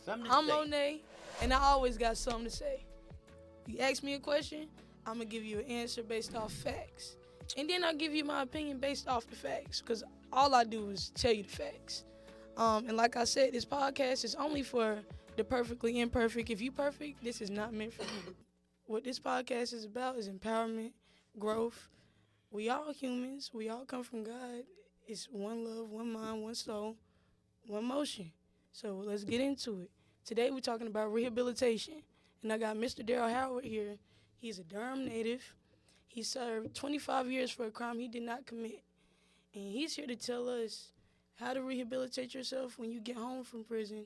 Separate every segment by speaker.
Speaker 1: Something to
Speaker 2: I'm
Speaker 1: say.
Speaker 2: Monet, and I always got something to say. You ask me a question, I'm gonna give you an answer based off facts, and then I'll give you my opinion based off the facts, because all I do is tell you the facts. And like I said, this podcast is only for the perfectly imperfect. If you perfect, this is not meant for you. What this podcast is about is empowerment, growth. We all humans. We all come from God. It's one love, one mind, one soul, one motion. So let's get into it. Today we're talking about rehabilitation. And I got Mr. Darryl Howard here. He's a Durham native. He served 25 years for a crime he did not commit. And he's here to tell us how to rehabilitate yourself when you get home from prison,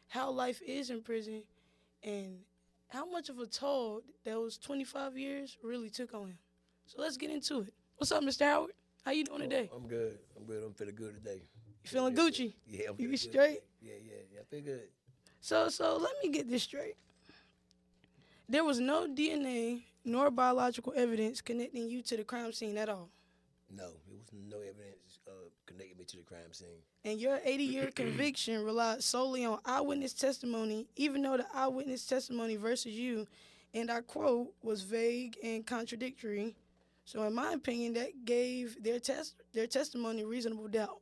Speaker 2: how life is in prison, and how much of a toll those 25 years really took on him. So let's get into it. What's up, Mr. Howard? How you doing today?
Speaker 3: I'm good. I'm good. I'm feeling good today.
Speaker 2: You feeling
Speaker 3: Yes,
Speaker 2: Gucci?
Speaker 3: Yeah, I'm
Speaker 2: You
Speaker 3: feeling good
Speaker 2: straight?
Speaker 3: today. Yeah. I feel good.
Speaker 2: So let me get this straight. There was no DNA nor biological evidence connecting you to the crime scene at all.
Speaker 3: No, it was no evidence connecting me to the crime scene.
Speaker 2: And your 80-year conviction relied solely on eyewitness testimony, even though the eyewitness testimony versus you, and I quote, was vague and contradictory. So in my opinion, that gave their testimony reasonable doubt.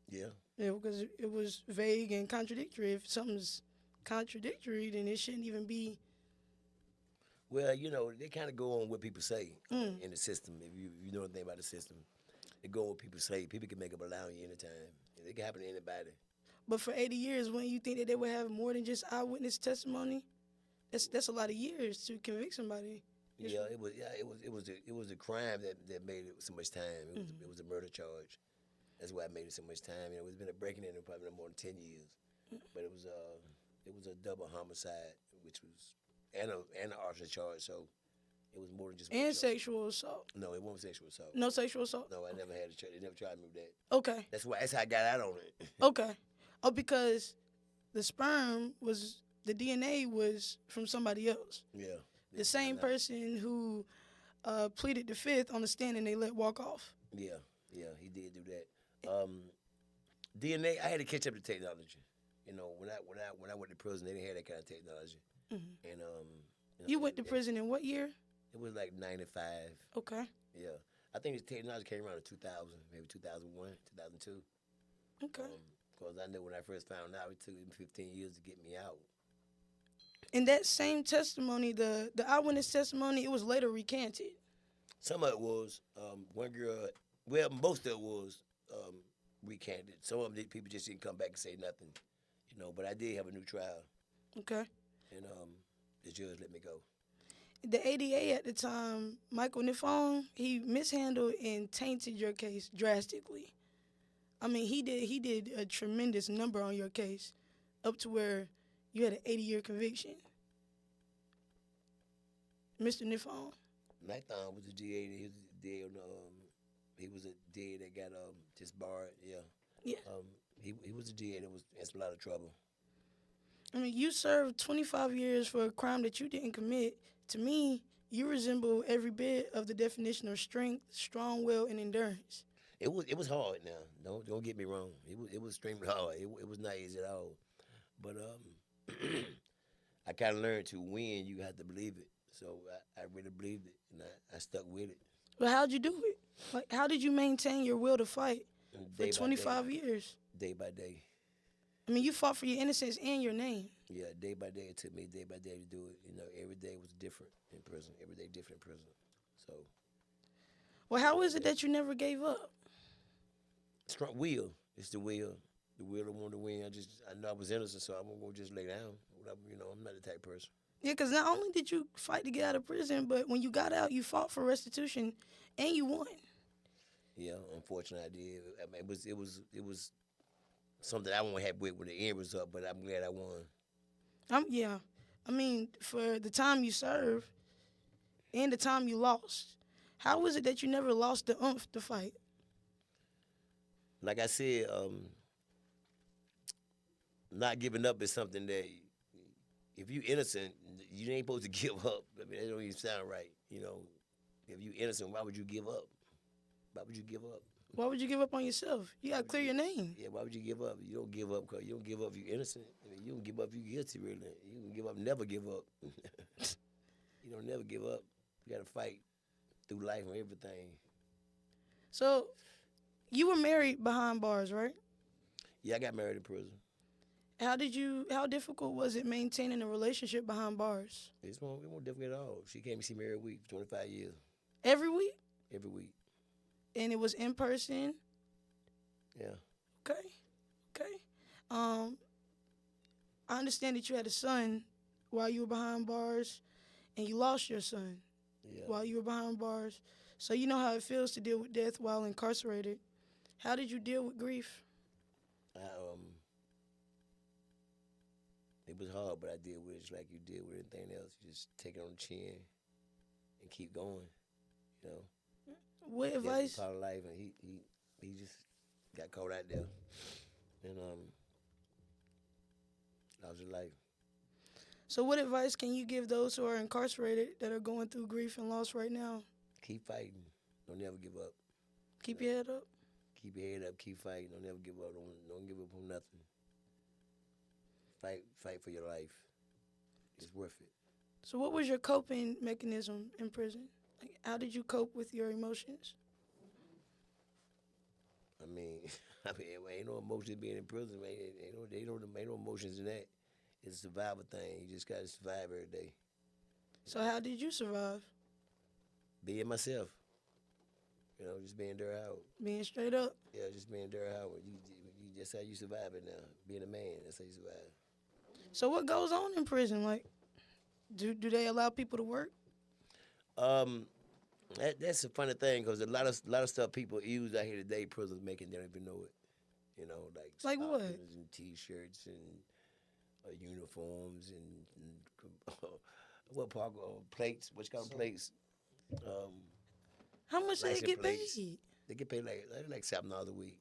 Speaker 3: Yeah.
Speaker 2: Yeah, because it was vague and contradictory. If something's contradictory, then it shouldn't even be.
Speaker 3: Well, they kind of go on what people say in the system. If you know anything about the system, they go on what people say. People can make up a lie on you anytime. It can happen to anybody.
Speaker 2: But for 80 years, when you think that they would have more than just eyewitness testimony, that's a lot of years to convict somebody.
Speaker 3: It was a crime that made it so much time. It was a murder charge. That's why I made it so much time. It's been a breaking in probably more than 10 years. But it was a double homicide, which was and an arson charge. So it was more than just one
Speaker 2: And
Speaker 3: charge.
Speaker 2: sexual assault.
Speaker 3: No, it wasn't sexual assault.
Speaker 2: No sexual assault?
Speaker 3: No, I never had a charge. They never tried me with that.
Speaker 2: Okay.
Speaker 3: That's how I got out on it.
Speaker 2: Okay. Oh, because the DNA was from somebody else.
Speaker 3: Yeah.
Speaker 2: The same person who pleaded the fifth on the stand and they let walk off.
Speaker 3: Yeah, he did do that. DNA, I had to catch up to technology. When I went to prison, they didn't have that kind of technology.
Speaker 2: Mm-hmm.
Speaker 3: And
Speaker 2: You went to prison in what year?
Speaker 3: It was like 95.
Speaker 2: Okay.
Speaker 3: Yeah, I think the technology came around in 2000, maybe 2001, 2002.
Speaker 2: Okay.
Speaker 3: Because I know when I first found out, it took him 15 years to get me out.
Speaker 2: And that same testimony, the eyewitness testimony, it was later recanted.
Speaker 3: Some of it was one girl. Well, most of it was recanted. Some of them people just didn't come back and say nothing, But I did have a new trial.
Speaker 2: Okay.
Speaker 3: And the judge let me go.
Speaker 2: The ADA at the time, Michael Nifong, he mishandled and tainted your case drastically. I mean, he did a tremendous number on your case, up to where you had an 80-year conviction. Mr. Nifong.
Speaker 3: Nathan was a DA. He was a DA on he was a DA that got disbarred. Yeah.
Speaker 2: Yeah.
Speaker 3: He was a DA that was in a lot of trouble.
Speaker 2: I mean, you served 25 years for a crime that you didn't commit. To me, you resemble every bit of the definition of strength, strong will, and endurance.
Speaker 3: It was hard. Now, don't get me wrong. It was extremely hard. It was not easy at all. But I kind of learned to win. You have to believe it. So I really believed it, and I stuck with it.
Speaker 2: But how'd you do it? Like, how did you maintain your will to fight for
Speaker 3: Day by
Speaker 2: 25
Speaker 3: day.
Speaker 2: years?
Speaker 3: Day by day.
Speaker 2: I mean, you fought for your innocence and your name.
Speaker 3: Yeah, day by day. It took me day by day to do it. Every day was different in prison. Every day different in prison. So.
Speaker 2: Well, how is it that you never gave up?
Speaker 3: Strong will. It's the will. The will to want to win. I know I was innocent, so I'm gonna just lay down. I'm not the type of person.
Speaker 2: Yeah, because not only did you fight to get out of prison, but when you got out, you fought for restitution, and you won.
Speaker 3: Yeah, unfortunately, I did. I mean, it was something I won't have with when the end was up, but I'm glad I won.
Speaker 2: Yeah. I mean, for the time you served and the time you lost, how is it that you never lost the oomph to fight?
Speaker 3: Like I said, not giving up is something that if you're innocent, you ain't supposed to give up. I mean, that don't even sound right. If you're innocent, why would you give up? Why would you give up?
Speaker 2: Why would you give up on yourself? You gotta clear your name.
Speaker 3: Yeah, why would you give up? You don't give up because you don't give up if you're innocent. I mean, you don't give up if you're guilty, really. You don't give up, never give up. You don't never give up. You got to fight through life and everything.
Speaker 2: So, you were married behind bars, right?
Speaker 3: Yeah, I got married in prison.
Speaker 2: How difficult was it maintaining a relationship behind bars?
Speaker 3: It won't difficult at all. She came to see me every week for 25 years.
Speaker 2: Every week?
Speaker 3: Every week.
Speaker 2: And it was in person?
Speaker 3: Yeah.
Speaker 2: Okay. Okay. I understand that you had a son while you were behind bars, and you lost your son while you were behind bars. So you know how it feels to deal with death while incarcerated. How did you deal with grief?
Speaker 3: It was hard, but I deal with it just like you deal with anything else. You just take it on the chin and keep going. You know.
Speaker 2: What advice?
Speaker 3: Part of life, and he just got caught out there, and lost his life.
Speaker 2: So what advice can you give those who are incarcerated that are going through grief and loss right now?
Speaker 3: Keep fighting. Don't never give up.
Speaker 2: Keep your head up.
Speaker 3: Keep your head up. Keep fighting. Don't never give up. Don't give up on nothing. Fight for your life. It's worth it.
Speaker 2: So what was your coping mechanism in prison? Like, how did you cope with your emotions?
Speaker 3: I mean, ain't no emotions being in prison, man. Ain't no emotions in that. It's a survival thing. You just gotta survive every day.
Speaker 2: So how did you survive?
Speaker 3: Being myself. You know, just being Darryl.
Speaker 2: Being straight up?
Speaker 3: Yeah, just being Darryl. That's how you survive it now. Being a man, that's how you survive.
Speaker 2: So what goes on in prison? Like, do they allow people to work?
Speaker 3: That's a funny thing because a lot of stuff people use out here today, prisons making, they don't even know it. You know,
Speaker 2: like what?
Speaker 3: And T-shirts and uniforms and what part plates? Which kind of plates?
Speaker 2: How much do they get paid?
Speaker 3: They get paid like $7 a week.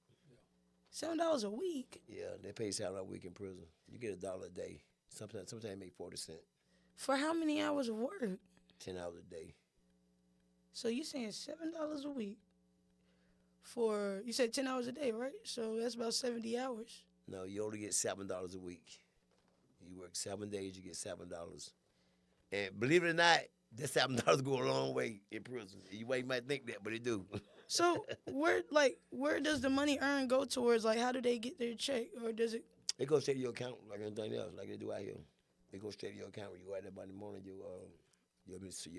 Speaker 2: $7 a week?
Speaker 3: Yeah, they pay $7 a week in prison. You get $1 a day. Sometimes they make 40 cents.
Speaker 2: For how many hours of work?
Speaker 3: 10 hours a day.
Speaker 2: So you're saying $7 a week for, you said 10 hours a day, right? So that's about 70 hours.
Speaker 3: No, you only get $7 a week. You work 7 days, you get $7. And believe it or not, that $7 go a long way in prison. You might think that, but it do.
Speaker 2: So where does the money earned go towards? Like, how do they get their check, or does it?
Speaker 3: It goes straight to your account like anything else, like they do out here. It goes straight to your account. When you go out there by the morning, your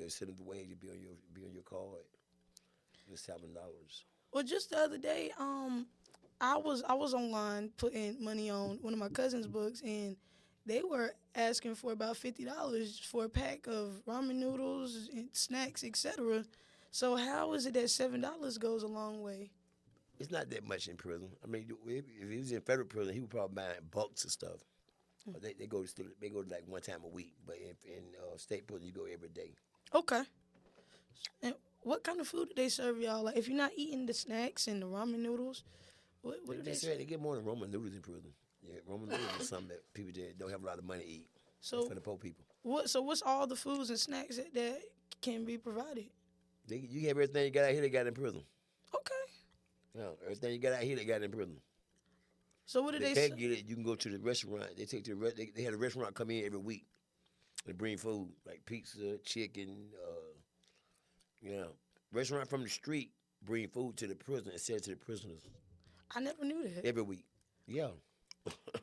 Speaker 3: send the wage, you be on your card. It's $7.
Speaker 2: Well, just the other day, I was online putting money on one of my cousin's books, and they were asking for about $50 for a pack of ramen noodles and snacks, etc. So how is it that $7 goes a long way?
Speaker 3: It's not that much in prison. I mean, if he was in federal prison, he would probably buy bulks of stuff. They go to like one time a week, but in state prison you go every day.
Speaker 2: Okay. And what kind of food do they serve y'all? Like, if you're not eating the snacks and the ramen noodles, what do they serve?
Speaker 3: They get more than ramen noodles in prison. Yeah, ramen noodles is something that people don't have a lot of money to eat. So it's for the poor people.
Speaker 2: What's all the foods and snacks that can be provided?
Speaker 3: You have everything you got out here, they got in prison.
Speaker 2: Okay.
Speaker 3: Yeah, everything you got out here, they got in prison.
Speaker 2: So what do they
Speaker 3: can't get it, you can go to the restaurant. They had a restaurant come in every week and bring food like pizza, chicken. Restaurant from the street bring food to the prison and sell it to the prisoners.
Speaker 2: I never knew that.
Speaker 3: Every week. Yeah.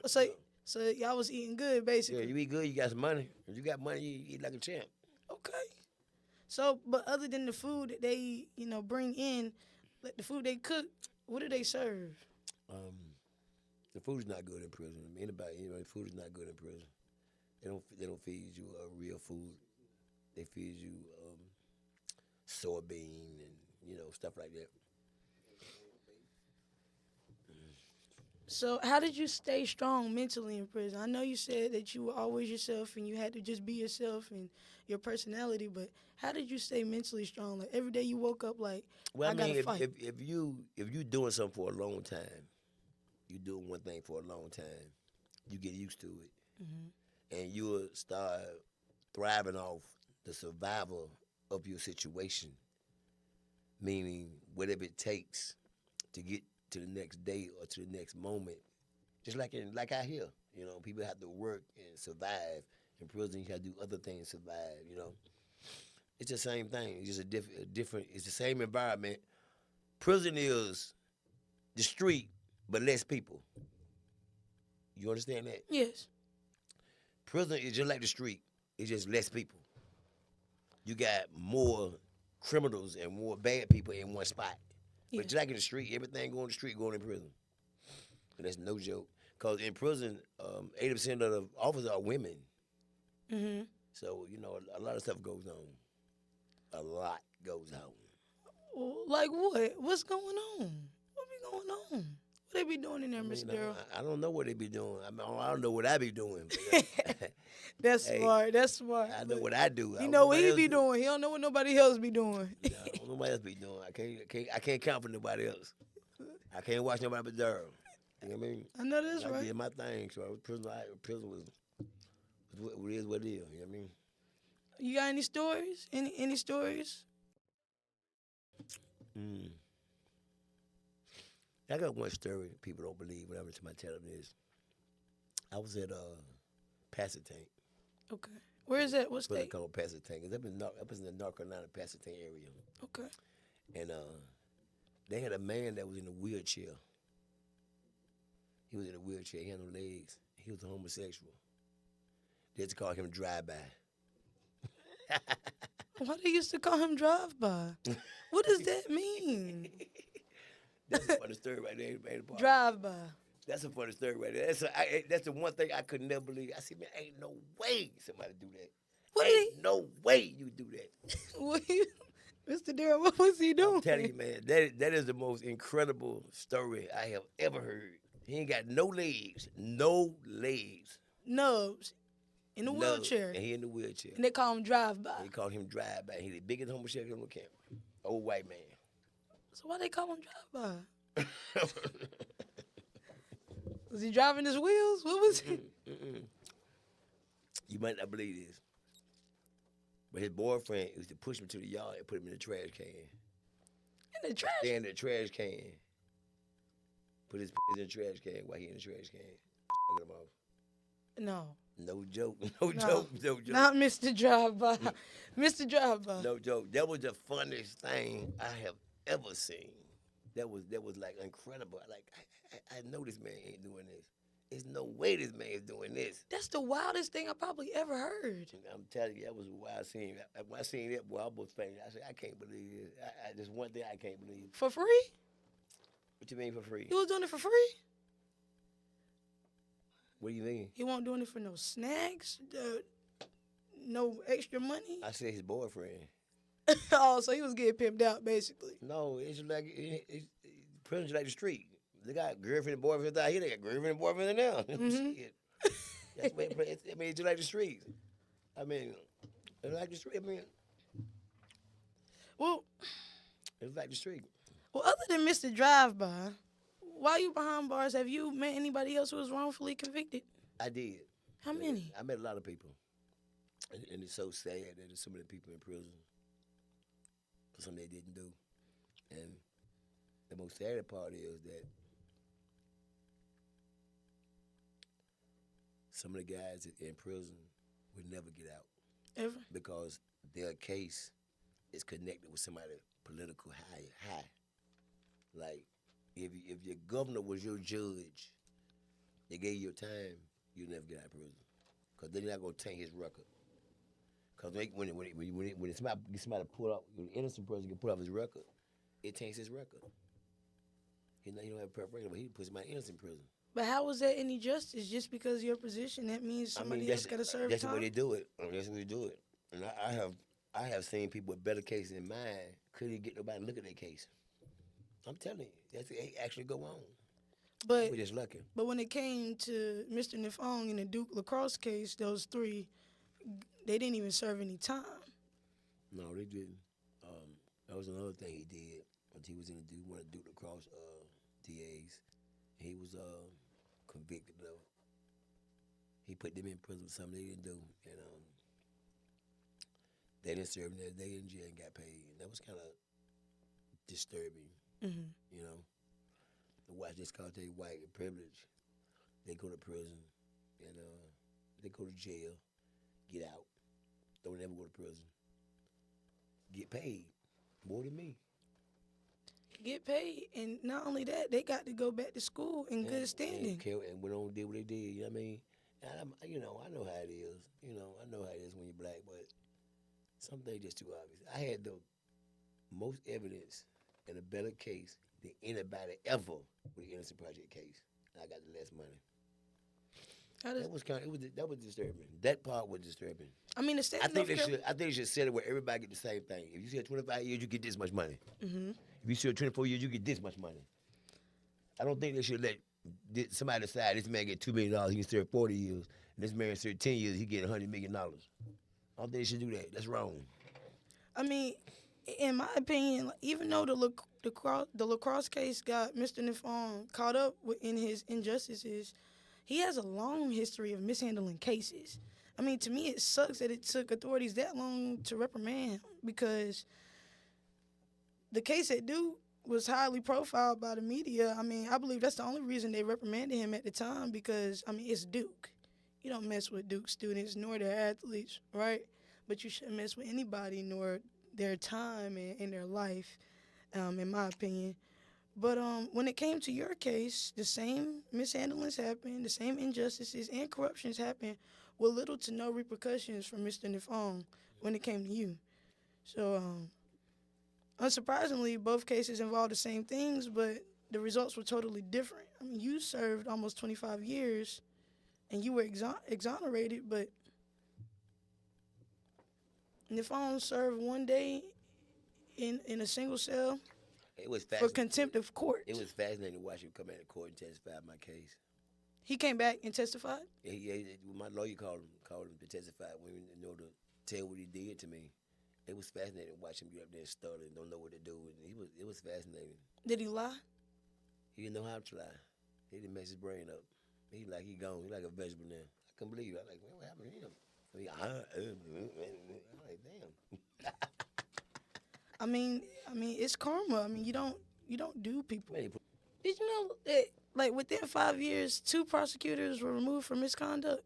Speaker 2: So y'all was eating good, basically.
Speaker 3: Yeah, you eat good, you got some money. If you got money, you eat like a champ.
Speaker 2: Okay. So, but other than the food that they, bring in, like the food they cook, what do they serve?
Speaker 3: The food's not good in prison. The food is not good in prison. They don't feed you real food. They feed you soybean and stuff like that.
Speaker 2: So how did you stay strong mentally in prison? I know you said that you were always yourself and you had to just be yourself and your personality, but how did you stay mentally strong? Like every day you woke up like, I gotta fight.
Speaker 3: If you doing something for a long time, you doing one thing for a long time, you get used to it, and you will start thriving off the survival of your situation. Meaning, whatever it takes to get to the next day or to the next moment. Just like out here, people have to work and survive. In prison, you have to do other things to survive. It's the same thing. It's just a different. It's the same environment. Prison is the street, but less people. You understand that?
Speaker 2: Yes.
Speaker 3: Prison is just like the street. It's just less people. You got more criminals and more bad people in one spot.
Speaker 2: Yeah.
Speaker 3: But just like in the street, everything going in the street going in prison. And that's no joke. Because in prison, 80% of the officers are women.
Speaker 2: Mm-hmm.
Speaker 3: So, a lot of stuff goes on. A lot goes on.
Speaker 2: Well, like what? What's going on? What be going on? What they be doing in there, Mr. Darryl?
Speaker 3: I don't know what they be doing. I don't know what I be doing. But,
Speaker 2: That's
Speaker 3: hey,
Speaker 2: smart. That's smart.
Speaker 3: I know what I do.
Speaker 2: He know what he be doing. He don't know what nobody else be doing.
Speaker 3: I don't know what else be doing. I can't count for nobody else. I can't watch nobody but Darryl. You know what I mean?
Speaker 2: I know that's right.
Speaker 3: I did my thing. So prison was what it is, what it is. You know what I mean?
Speaker 2: You got any stories? Any stories?
Speaker 3: I got one story people don't believe when every time I tell them this. I was at Pasadena.
Speaker 2: Okay. Where is that? What
Speaker 3: Prison
Speaker 2: state?
Speaker 3: called Pasadena. It's up in the North Carolina, Pasadena area.
Speaker 2: Okay.
Speaker 3: And they had a man that was in a wheelchair. He was in a wheelchair. He had no legs. He was a homosexual. They used to call him Drive-By.
Speaker 2: Why they used to call him Drive-By? What does that mean?
Speaker 3: That's a funny story right there.
Speaker 2: Drive-By.
Speaker 3: That's a funny story right there. That's the one thing I could never believe. I said, man, ain't no way somebody do that.
Speaker 2: What
Speaker 3: ain't no way you do that.
Speaker 2: Mr. Darryl, what was he doing?
Speaker 3: I'm telling you, man, that is the most incredible story I have ever heard. He ain't got no legs. No legs.
Speaker 2: Nubs. In the wheelchair.
Speaker 3: And he in the wheelchair.
Speaker 2: And they call him Drive-By.
Speaker 3: They call him Drive-By. He the biggest homosexual on the camp. Old white man.
Speaker 2: So why they call him Drive-By? Was he driving his wheels? What was he?
Speaker 3: You might not believe this. But his boyfriend used to push him to the yard and put him in the trash can.
Speaker 2: In the trash?
Speaker 3: Stay in the trash can. Put his in the trash can while he in the trash can. Him off.
Speaker 2: No.
Speaker 3: No joke. No joke.
Speaker 2: Not Mr. Drive-By. Mr. Drive-By.
Speaker 3: No joke. That was the funniest thing I have ever seen. That was like incredible. Like I know this man ain't doing this. There's no way this man is doing this.
Speaker 2: That's the wildest thing I probably ever heard.
Speaker 3: I'm telling you, that was a wild scene. When I seen that, boy, I almost fainted. I said, I can't believe this. Just one thing I can't believe.
Speaker 2: For free?
Speaker 3: What you mean for free?
Speaker 2: He was doing it for free?
Speaker 3: What do you mean?
Speaker 2: He wasn't doing it for no snacks? No extra money?
Speaker 3: I said his boyfriend.
Speaker 2: Oh, so he was getting pimped out, basically.
Speaker 3: No, it's like prison's like the street. They got girlfriend and boyfriend out here. They got girlfriend and boyfriend now. Shit. That's what it's like the street. I mean, it's like the street. I mean,
Speaker 2: well,
Speaker 3: it's like the street.
Speaker 2: Well, other than Mr. Drive-By, while you behind bars, have you met anybody else who was wrongfully convicted?
Speaker 3: I did.
Speaker 2: How many?
Speaker 3: I met a lot of people. And it's so sad that there's so many people in prison for something they didn't do. And the most sad part is that some of the guys in prison would never get out.
Speaker 2: Ever?
Speaker 3: Because their case is connected with somebody's political high. Like, if your governor was your judge, they gave you your time, you'll never get out of prison. Because they're not going to taint his record. Because when somebody pull up, when an innocent person can pull up his record, it taints his record. He don't have a perfect record, but he puts somebody innocent in prison.
Speaker 2: But how was that any justice? Just because of your position, that means somebody else got to serve
Speaker 3: That's
Speaker 2: time?
Speaker 3: the way they do it. That's the way they do it. And I have seen people with better cases than mine couldn't get nobody to look at their case. I'm telling you, that's it actually go on.
Speaker 2: But
Speaker 3: we're just lucky.
Speaker 2: But when it came to Mr. Nifong and the Duke lacrosse case, those three, they didn't even serve any time.
Speaker 3: No, they didn't. That was another thing he did. When he was in one of the Duke lacrosse DAs, he was convicted of. He put them in prison for something they didn't do, and they didn't serve them. They in jail and got paid. And that was kind of disturbing, you know. watch this cause they white and privilege. They go to prison and they go to jail, get out, don't ever go to prison, get paid more than me.
Speaker 2: Get paid, and not only that, they got to go back to school in good standing.
Speaker 3: And went on and did what they did. You know what I mean? And I know how it is. I know how it is when you're black, but some things just too obvious. I had the most evidence and a better case than anybody ever with the Innocent Project case. And I got the less money. That was disturbing. That part was disturbing.
Speaker 2: I mean, the state. I think
Speaker 3: they should set it where everybody get the same thing. If you serve 25 years, you get this much money.
Speaker 2: Mm-hmm.
Speaker 3: If you serve 24 years, you get this much money. I don't think they should let somebody decide this man get $2 million, he can serve 40 years, and this man serve 10 years, he get $100 million. I don't think they should do that. That's wrong.
Speaker 2: I mean, in my opinion, even though the lacrosse case got Mr. Nifong caught up in his injustices, he has a long history of mishandling cases. I mean, to me, it sucks that it took authorities that long to reprimand him because the case at Duke was highly profiled by the media. I mean, I believe that's the only reason they reprimanded him at the time because, I mean, it's Duke. You don't mess with Duke students nor their athletes, right? But you shouldn't mess with anybody nor their time and their life, in my opinion. But when it came to your case, the same mishandlings happened, the same injustices and corruptions happened with little to no repercussions from Mr. Nifong when it came to you. So, unsurprisingly, both cases involved the same things, but the results were totally different. I mean, you served almost 25 years, and you were exonerated, but Nifong served 1 day in a single cell.
Speaker 3: It was
Speaker 2: for contempt of court.
Speaker 3: It was fascinating to watch him come out of court and testify my case.
Speaker 2: He came back and testified?
Speaker 3: Yeah, my lawyer called him to testify to tell what he did to me. It was fascinating to watch him get up there and stutter and don't know what to do. And it was fascinating.
Speaker 2: Did he lie?
Speaker 3: He didn't know how to lie. He didn't mess his brain up. He gone. He like a vegetable now. I couldn't believe it. I like, man, what happened to him? I'm like, damn.
Speaker 2: I mean, it's karma. I mean, you don't do people. Did you know that, like, within 5 years, 2 prosecutors were removed for misconduct?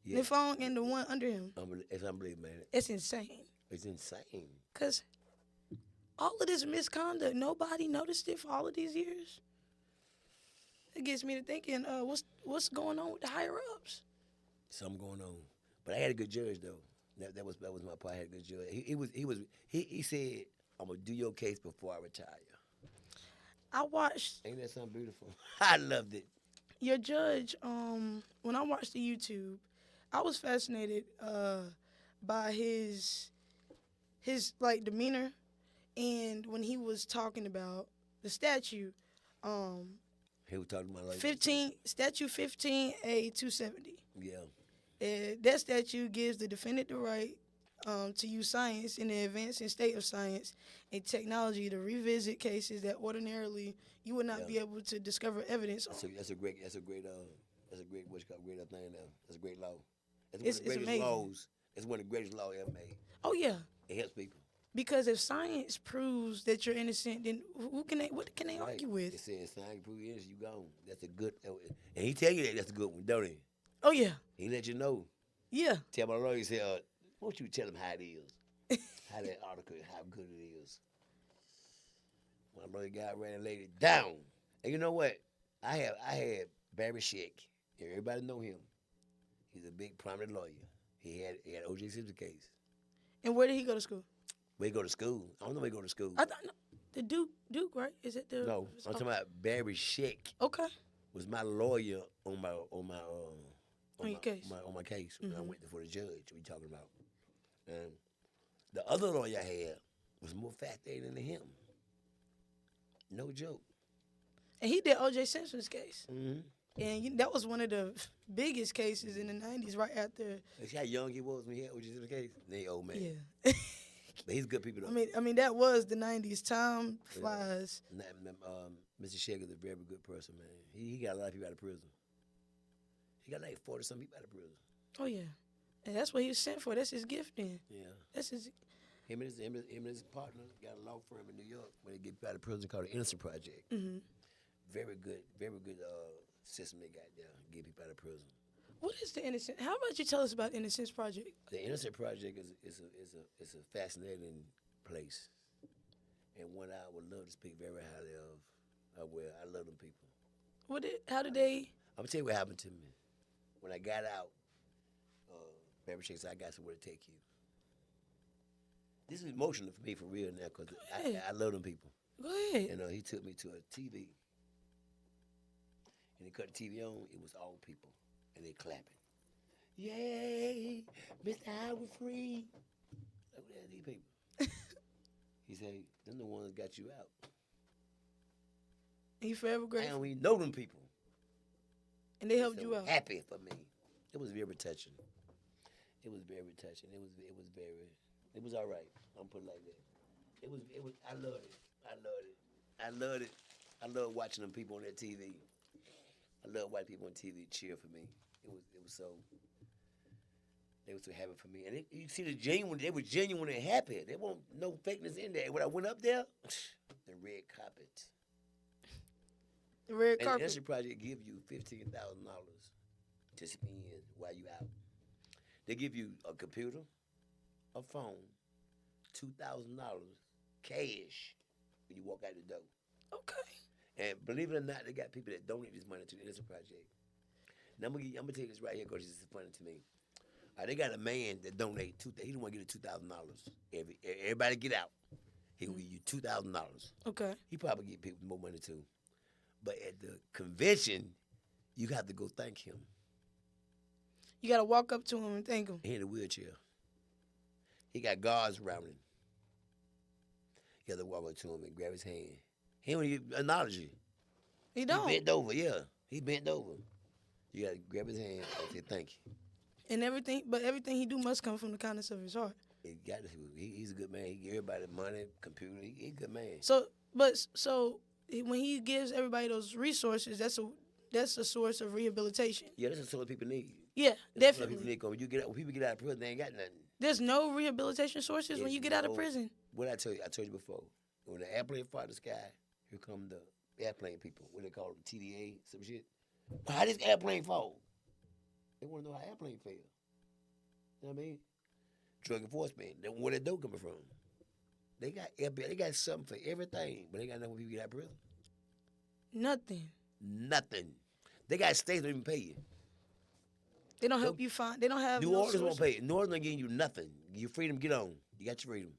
Speaker 2: Yeah. Nifong and the one under him.
Speaker 3: It's unbelievable, man.
Speaker 2: It's insane.
Speaker 3: It's insane.
Speaker 2: Because all of this misconduct, nobody noticed it for all of these years. It gets me to thinking, what's going on with the higher-ups?
Speaker 3: Something going on. But I had a good judge, though. That was my part. I had a good judge. He said, I'm going to do your case before I retire.
Speaker 2: I watched.
Speaker 3: Ain't that something beautiful? I loved it.
Speaker 2: Your judge, when I watched the YouTube, I was fascinated by his like demeanor, and when he was talking about the statute,
Speaker 3: he was talking about like
Speaker 2: statute 15A 270.
Speaker 3: Yeah.
Speaker 2: That statute gives the defendant the right to use science in the advancing state of science and technology to revisit cases that ordinarily you would not be able to discover evidence on.
Speaker 3: That's a great what's called great thing now. That's a great law.
Speaker 2: It's amazing.
Speaker 3: It's one of the greatest laws ever made.
Speaker 2: Oh yeah.
Speaker 3: It helps people.
Speaker 2: Because if science proves that you're innocent, then what can they argue with?
Speaker 3: It says science proves you're innocent, you gone. That's a good, and he tell you that's a good one, don't he?
Speaker 2: Oh yeah.
Speaker 3: He let you know.
Speaker 2: Yeah.
Speaker 3: Tell my lawyer, he said, won't you tell him how it is, how that article, how good it is. My brother got ran and laid it down. And you know what? I had Barry Sheck. Everybody know him. He's a big prominent lawyer. He had O.J. Simpson case.
Speaker 2: And where did he go to school?
Speaker 3: Where he go to school? I don't know where he go to school.
Speaker 2: I thought the Duke, right? Is it the?
Speaker 3: No, I'm talking about Barry Sheck.
Speaker 2: Okay.
Speaker 3: Was my lawyer on my
Speaker 2: case.
Speaker 3: On my case when I
Speaker 2: Mm-hmm.
Speaker 3: went before the judge. We talking about, and the other lawyer I had was more fascinating than him. No joke.
Speaker 2: And he did O.J. Simpson's case.
Speaker 3: Mm-hmm.
Speaker 2: And that was one of the biggest cases in the 90s, right after.
Speaker 3: See how young he was when he had O.J. Simpson's case? Then he old man.
Speaker 2: Yeah.
Speaker 3: But he's good people though.
Speaker 2: I mean that was the 90s. Time flies.
Speaker 3: Yeah. Mr. Sheck is a very good person, man. He got a lot of people out of prison. He got like 40-some people out of prison.
Speaker 2: Oh yeah, and that's what he was sent for. That's his gift then.
Speaker 3: Yeah.
Speaker 2: That's his.
Speaker 3: Him and his partner got a law firm in New York where they get people out of prison called the Innocent Project.
Speaker 2: Mm-hmm.
Speaker 3: very good system they got there. Get people out of prison.
Speaker 2: What is the Innocent? How about you tell us about Innocence Project?
Speaker 3: The Innocent Project is a fascinating place, and one I would love to speak very highly of. I love them people.
Speaker 2: How did they?
Speaker 3: I'm gonna tell you what happened to me when I got out. Baby Shake said, "I got somewhere to take you." This is emotional for me for real now because I love them people.
Speaker 2: Go ahead.
Speaker 3: And he took me to a TV, and he cut the TV on. It was all people, and they clapping. Yay, Mr. Howard free. Like, what are these people? He said, "Them the ones that got you out."
Speaker 2: And you forever
Speaker 3: I
Speaker 2: grateful.
Speaker 3: don't even know them people.
Speaker 2: And they helped
Speaker 3: So
Speaker 2: you out.
Speaker 3: happy for me. It was very touching. It was very touching. It was all right. I'm put it like that. It was. I loved it. I loved it. I love watching them people on that TV. I love white people on TV cheer for me. It was so. They were so happy for me, and you see they were genuine and happy. There wasn't no fakeness in there. When I went up there, the red carpet.
Speaker 2: The red
Speaker 3: And the
Speaker 2: carpet.
Speaker 3: Industry Project give you $15,000 to spend while you out. They give you a computer, a phone, $2,000 cash when you walk out the door.
Speaker 2: Okay.
Speaker 3: And believe it or not, they got people that donate this money to the Innocent Project. Now I'm gonna tell you this right here because this is funny to me. They got a man that donate he don't want to get you $2,000. Everybody get out. He will give you $2,000.
Speaker 2: Okay.
Speaker 3: He probably get people more money too. But at the convention, you have to go thank him.
Speaker 2: You gotta walk up to him and thank him.
Speaker 3: He in a wheelchair. He got guards around him. You have to walk up to him and grab his hand. He don't even acknowledge you.
Speaker 2: He don't.
Speaker 3: He bent over, yeah. He bent over. You got to grab his hand and say thank you.
Speaker 2: And everything he do must come from the kindness of his heart.
Speaker 3: He's a good man. He give everybody money, computer. He's a good man.
Speaker 2: So when he gives everybody those resources, that's a source of rehabilitation.
Speaker 3: Yeah, that's what people need.
Speaker 2: Yeah,
Speaker 3: That's
Speaker 2: definitely.
Speaker 3: what people need. When people get out of prison, they ain't got nothing.
Speaker 2: There's no rehabilitation sources when you get out of prison.
Speaker 3: What I told you before. When the airplane fly the sky, here come the airplane people. What they call them, TDA, some shit. How this airplane fall? They want to know how airplane fell. You know what I mean? Drug enforcement. Where that dough coming from? They got something for everything, but they got nothing when people get out of prison. Nothing. They got states that don't even pay you.
Speaker 2: They don't help you find. They don't have.
Speaker 3: New Orleans won't pay you. New Orleans ain't giving you nothing. Your freedom, get on. You got your freedom.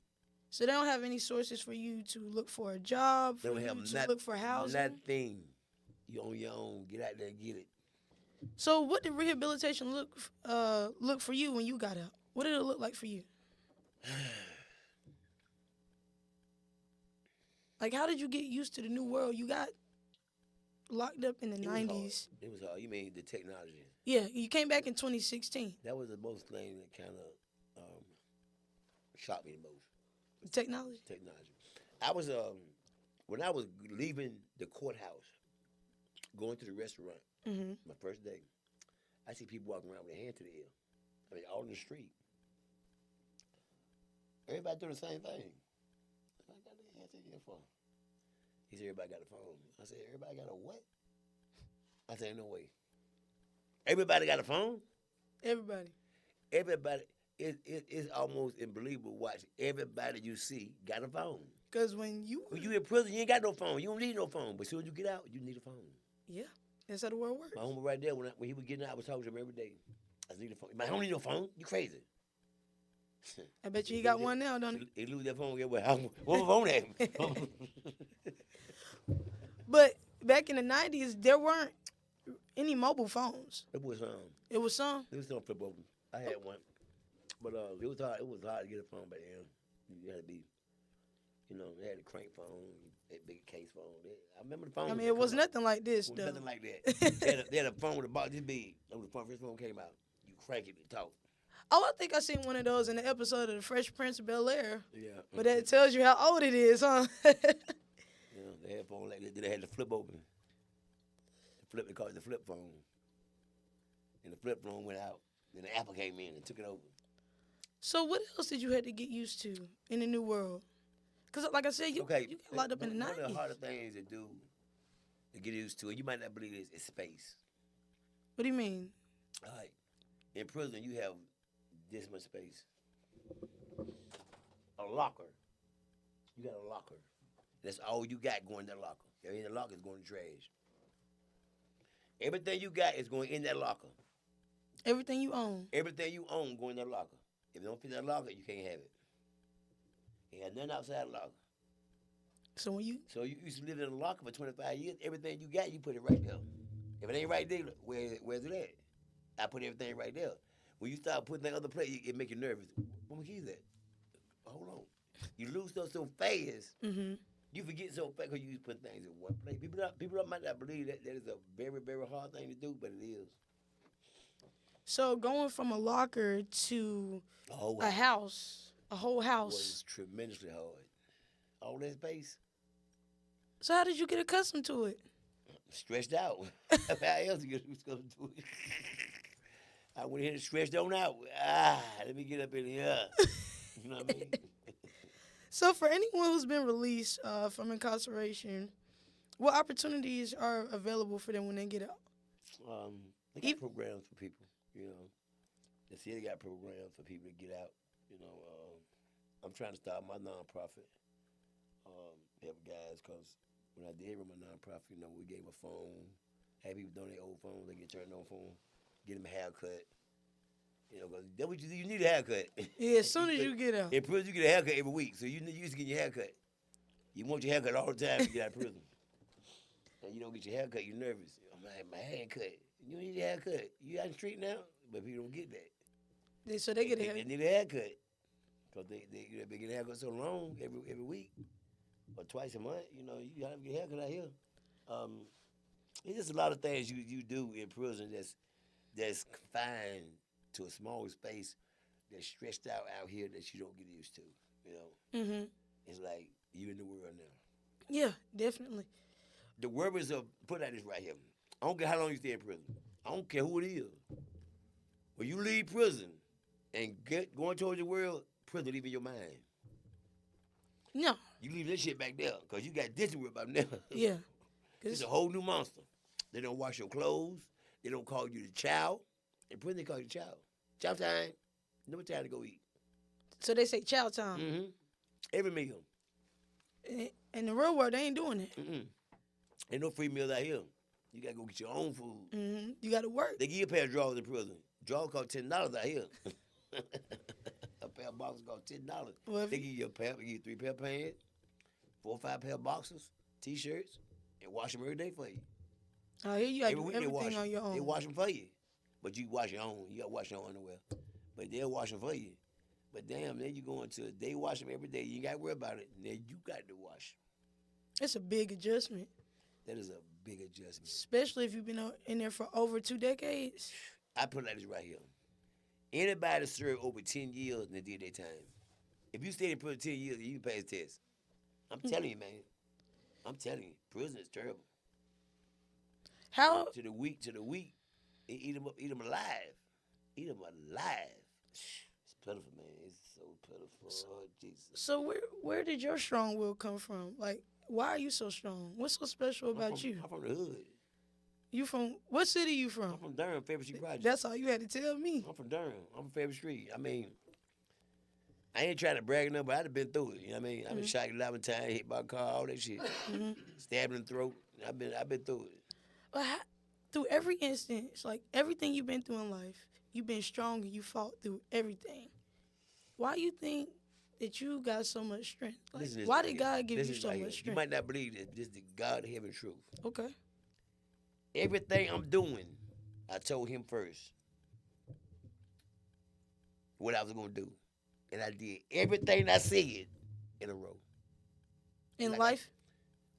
Speaker 2: So they don't have any sources for you to look for a job,
Speaker 3: They
Speaker 2: for
Speaker 3: don't
Speaker 2: you
Speaker 3: have
Speaker 2: to look for housing.
Speaker 3: Nothing. You on your own. Get out there and get it.
Speaker 2: So what did rehabilitation look for you when you got out? What did it look like for you? Like, how did you get used to the new world? You got locked up in the 90s.
Speaker 3: It was hard. You mean the technology?
Speaker 2: Yeah, you came back in 2016.
Speaker 3: That was the most thing that kind of shocked me the most.
Speaker 2: Technology?
Speaker 3: Technology. I was, when I was leaving the courthouse, going to the restaurant, my first day, I see people walking around with their hand to the ear. I mean, all in the street. Everybody doing the same thing. I got their hand to the ear for. He said, everybody got a phone. I said, everybody got a what? I said, no way. Everybody got a phone?
Speaker 2: Everybody.
Speaker 3: It's almost unbelievable. Watch, everybody you see got a phone.
Speaker 2: Because when you
Speaker 3: in prison, you ain't got no phone. You don't need no phone. But as soon as you get out, you need a phone.
Speaker 2: Yeah, that's how the world works.
Speaker 3: My homie right there, when he was getting out, I was talking to him every day. I need a phone. I don't need no phone. You crazy.
Speaker 2: I bet you he got one now, don't he?
Speaker 3: He lose that phone. Where my phone at?
Speaker 2: But back in the 90s, there weren't any mobile phones.
Speaker 3: It was
Speaker 2: It was some.
Speaker 3: It was some flip over. I had one, but it was hard. It was hard to get a phone back then. You had to be, they had a crank phone, a big case phone. I remember the phone.
Speaker 2: I mean, it was nothing like this,
Speaker 3: It
Speaker 2: though.
Speaker 3: was nothing like that. they had a phone with a box this big. When the first phone came out, you crank it and talk.
Speaker 2: Oh, I think I seen one of those in the episode of The Fresh Prince of Bel-Air.
Speaker 3: Yeah.
Speaker 2: But that tells you how old it is, huh?
Speaker 3: They had a phone like that. Then they had the flip open. They called it the flip phone. And the flip phone went out. Then the Apple came in and took it over.
Speaker 2: So what else did you have to get used to in the new world? Because like I said, you got locked up in the 90s.
Speaker 3: One of the hardest things to do to get used to it. You might not believe this. It's space.
Speaker 2: What do you mean?
Speaker 3: All right. In prison, you have this much space. A locker. You got a locker. That's all you got going in that locker. Everything in the locker is going to trash. Everything you got is going in that locker.
Speaker 2: Everything you own.
Speaker 3: Everything you own going in that locker. If it don't fit that locker, you can't have it. You have nothing outside the locker.
Speaker 2: So when you
Speaker 3: So you used to live in a locker for 25 years. Everything you got, you put it right there. If it ain't right there, where's it at? I put everything right there. When you start putting that other place, it make you nervous. Where my keys at? Hold on. You lose stuff so fast.
Speaker 2: mm-hmm.
Speaker 3: You forget so fast because you put things in one place. People might not believe that is a very, very hard thing to do, but it is.
Speaker 2: So going from a locker to a house, a whole house.
Speaker 3: Was tremendously hard. All that space.
Speaker 2: So how did you get accustomed to it?
Speaker 3: Stretched out. How else you get accustomed to it? I went ahead and stretched on out. Let me get up in here. You know what I mean?
Speaker 2: So for anyone who's been released from incarceration, what opportunities are available for them when they get out?
Speaker 3: They got programs for people, you know. The city got programs for people to get out, you know. I'm trying to start my nonprofit, help guys, because when I did run my nonprofit, you know, we gave them a phone, had people donate old phones, they get turned on phone, get them a haircut. You know, because that's what you need a haircut.
Speaker 2: Yeah, as soon as you get out.
Speaker 3: In prison, you get a haircut every week, so you used to get your haircut. You want your haircut all the time to get out of prison. And you don't get your haircut, you're nervous. I'm like, my haircut. You don't need a haircut. You out in the street now, but people don't get that.
Speaker 2: So they get a haircut.
Speaker 3: They need a haircut. Because they get a haircut so long every week or twice a month. You know, you got to get a haircut out here. It's just a lot of things you do in prison that's confined to a small space that's stretched out here that you don't get used to, you know.
Speaker 2: Mm-hmm.
Speaker 3: It's like you in the world now.
Speaker 2: Yeah, definitely.
Speaker 3: The worries of, put out this right here. I don't care how long you stay in prison. I don't care who it is. When you leave prison and going towards the world, prison leaving your mind.
Speaker 2: No.
Speaker 3: You leave this shit back there because you got this to worry about now.
Speaker 2: Yeah.
Speaker 3: It's a whole new monster. They don't wash your clothes. They don't call you the child. In prison, they call you the child. Chow time. No time to go eat.
Speaker 2: So they say chow time.
Speaker 3: Mm-hmm. Every meal.
Speaker 2: In the real world, they ain't doing it.
Speaker 3: Mm-mm. Ain't no free meals out here. You got to go get your own food.
Speaker 2: Mm-hmm. You got to work.
Speaker 3: They give you a pair of drawers in prison. Drawers cost $10 out here. A pair of boxers cost $10.
Speaker 2: Well,
Speaker 3: They give you a pair, they give you 3 pair of pants, 4 or 5 pair of boxers, T-shirts, and wash them every day for you.
Speaker 2: Oh, here you got to do
Speaker 3: week
Speaker 2: everything on your own.
Speaker 3: They wash them for you. But you wash your own. You got to wash your own underwear. But they'll wash them for you. But damn, then you go into, they wash them every day. You ain't got to worry about it. Then you got to wash.
Speaker 2: It's a big adjustment.
Speaker 3: That is a big adjustment.
Speaker 2: Especially if you've been in there for over 2 decades.
Speaker 3: I put it like this right here. Anybody served over 10 years and they did their time. If you stay in prison 10 years, you can pass the test. I'm telling you, man. I'm telling you, prison is terrible.
Speaker 2: How?
Speaker 3: To the weak, they eat them up, eat them alive. Eat them alive. It's pitiful, man. It's so pitiful. Oh, Jesus.
Speaker 2: So where did your strong will come from? Like, why are you so strong? What's so special about you?
Speaker 3: I'm from the hood.
Speaker 2: You from, what city you from?
Speaker 3: I'm from Durham, Favorite Street Project.
Speaker 2: That's all you had to tell me.
Speaker 3: I'm from Durham. I'm from Favorite Street. I mean, I ain't trying to brag enough, but I'd have been through it. You know what I mean? I've been shot 11 times, hit by a car, all that shit. Stabbed in the throat. I've been through it.
Speaker 2: But through every instance, like everything you've been through in life, you've been strong and you fought through everything. Why you think that you got so much strength? Like, why did God give you so much strength?
Speaker 3: You might not believe this. This is the God heaven truth.
Speaker 2: Okay.
Speaker 3: Everything I'm doing, I told him first what I was going to do. And I did everything I said in a row.
Speaker 2: In life?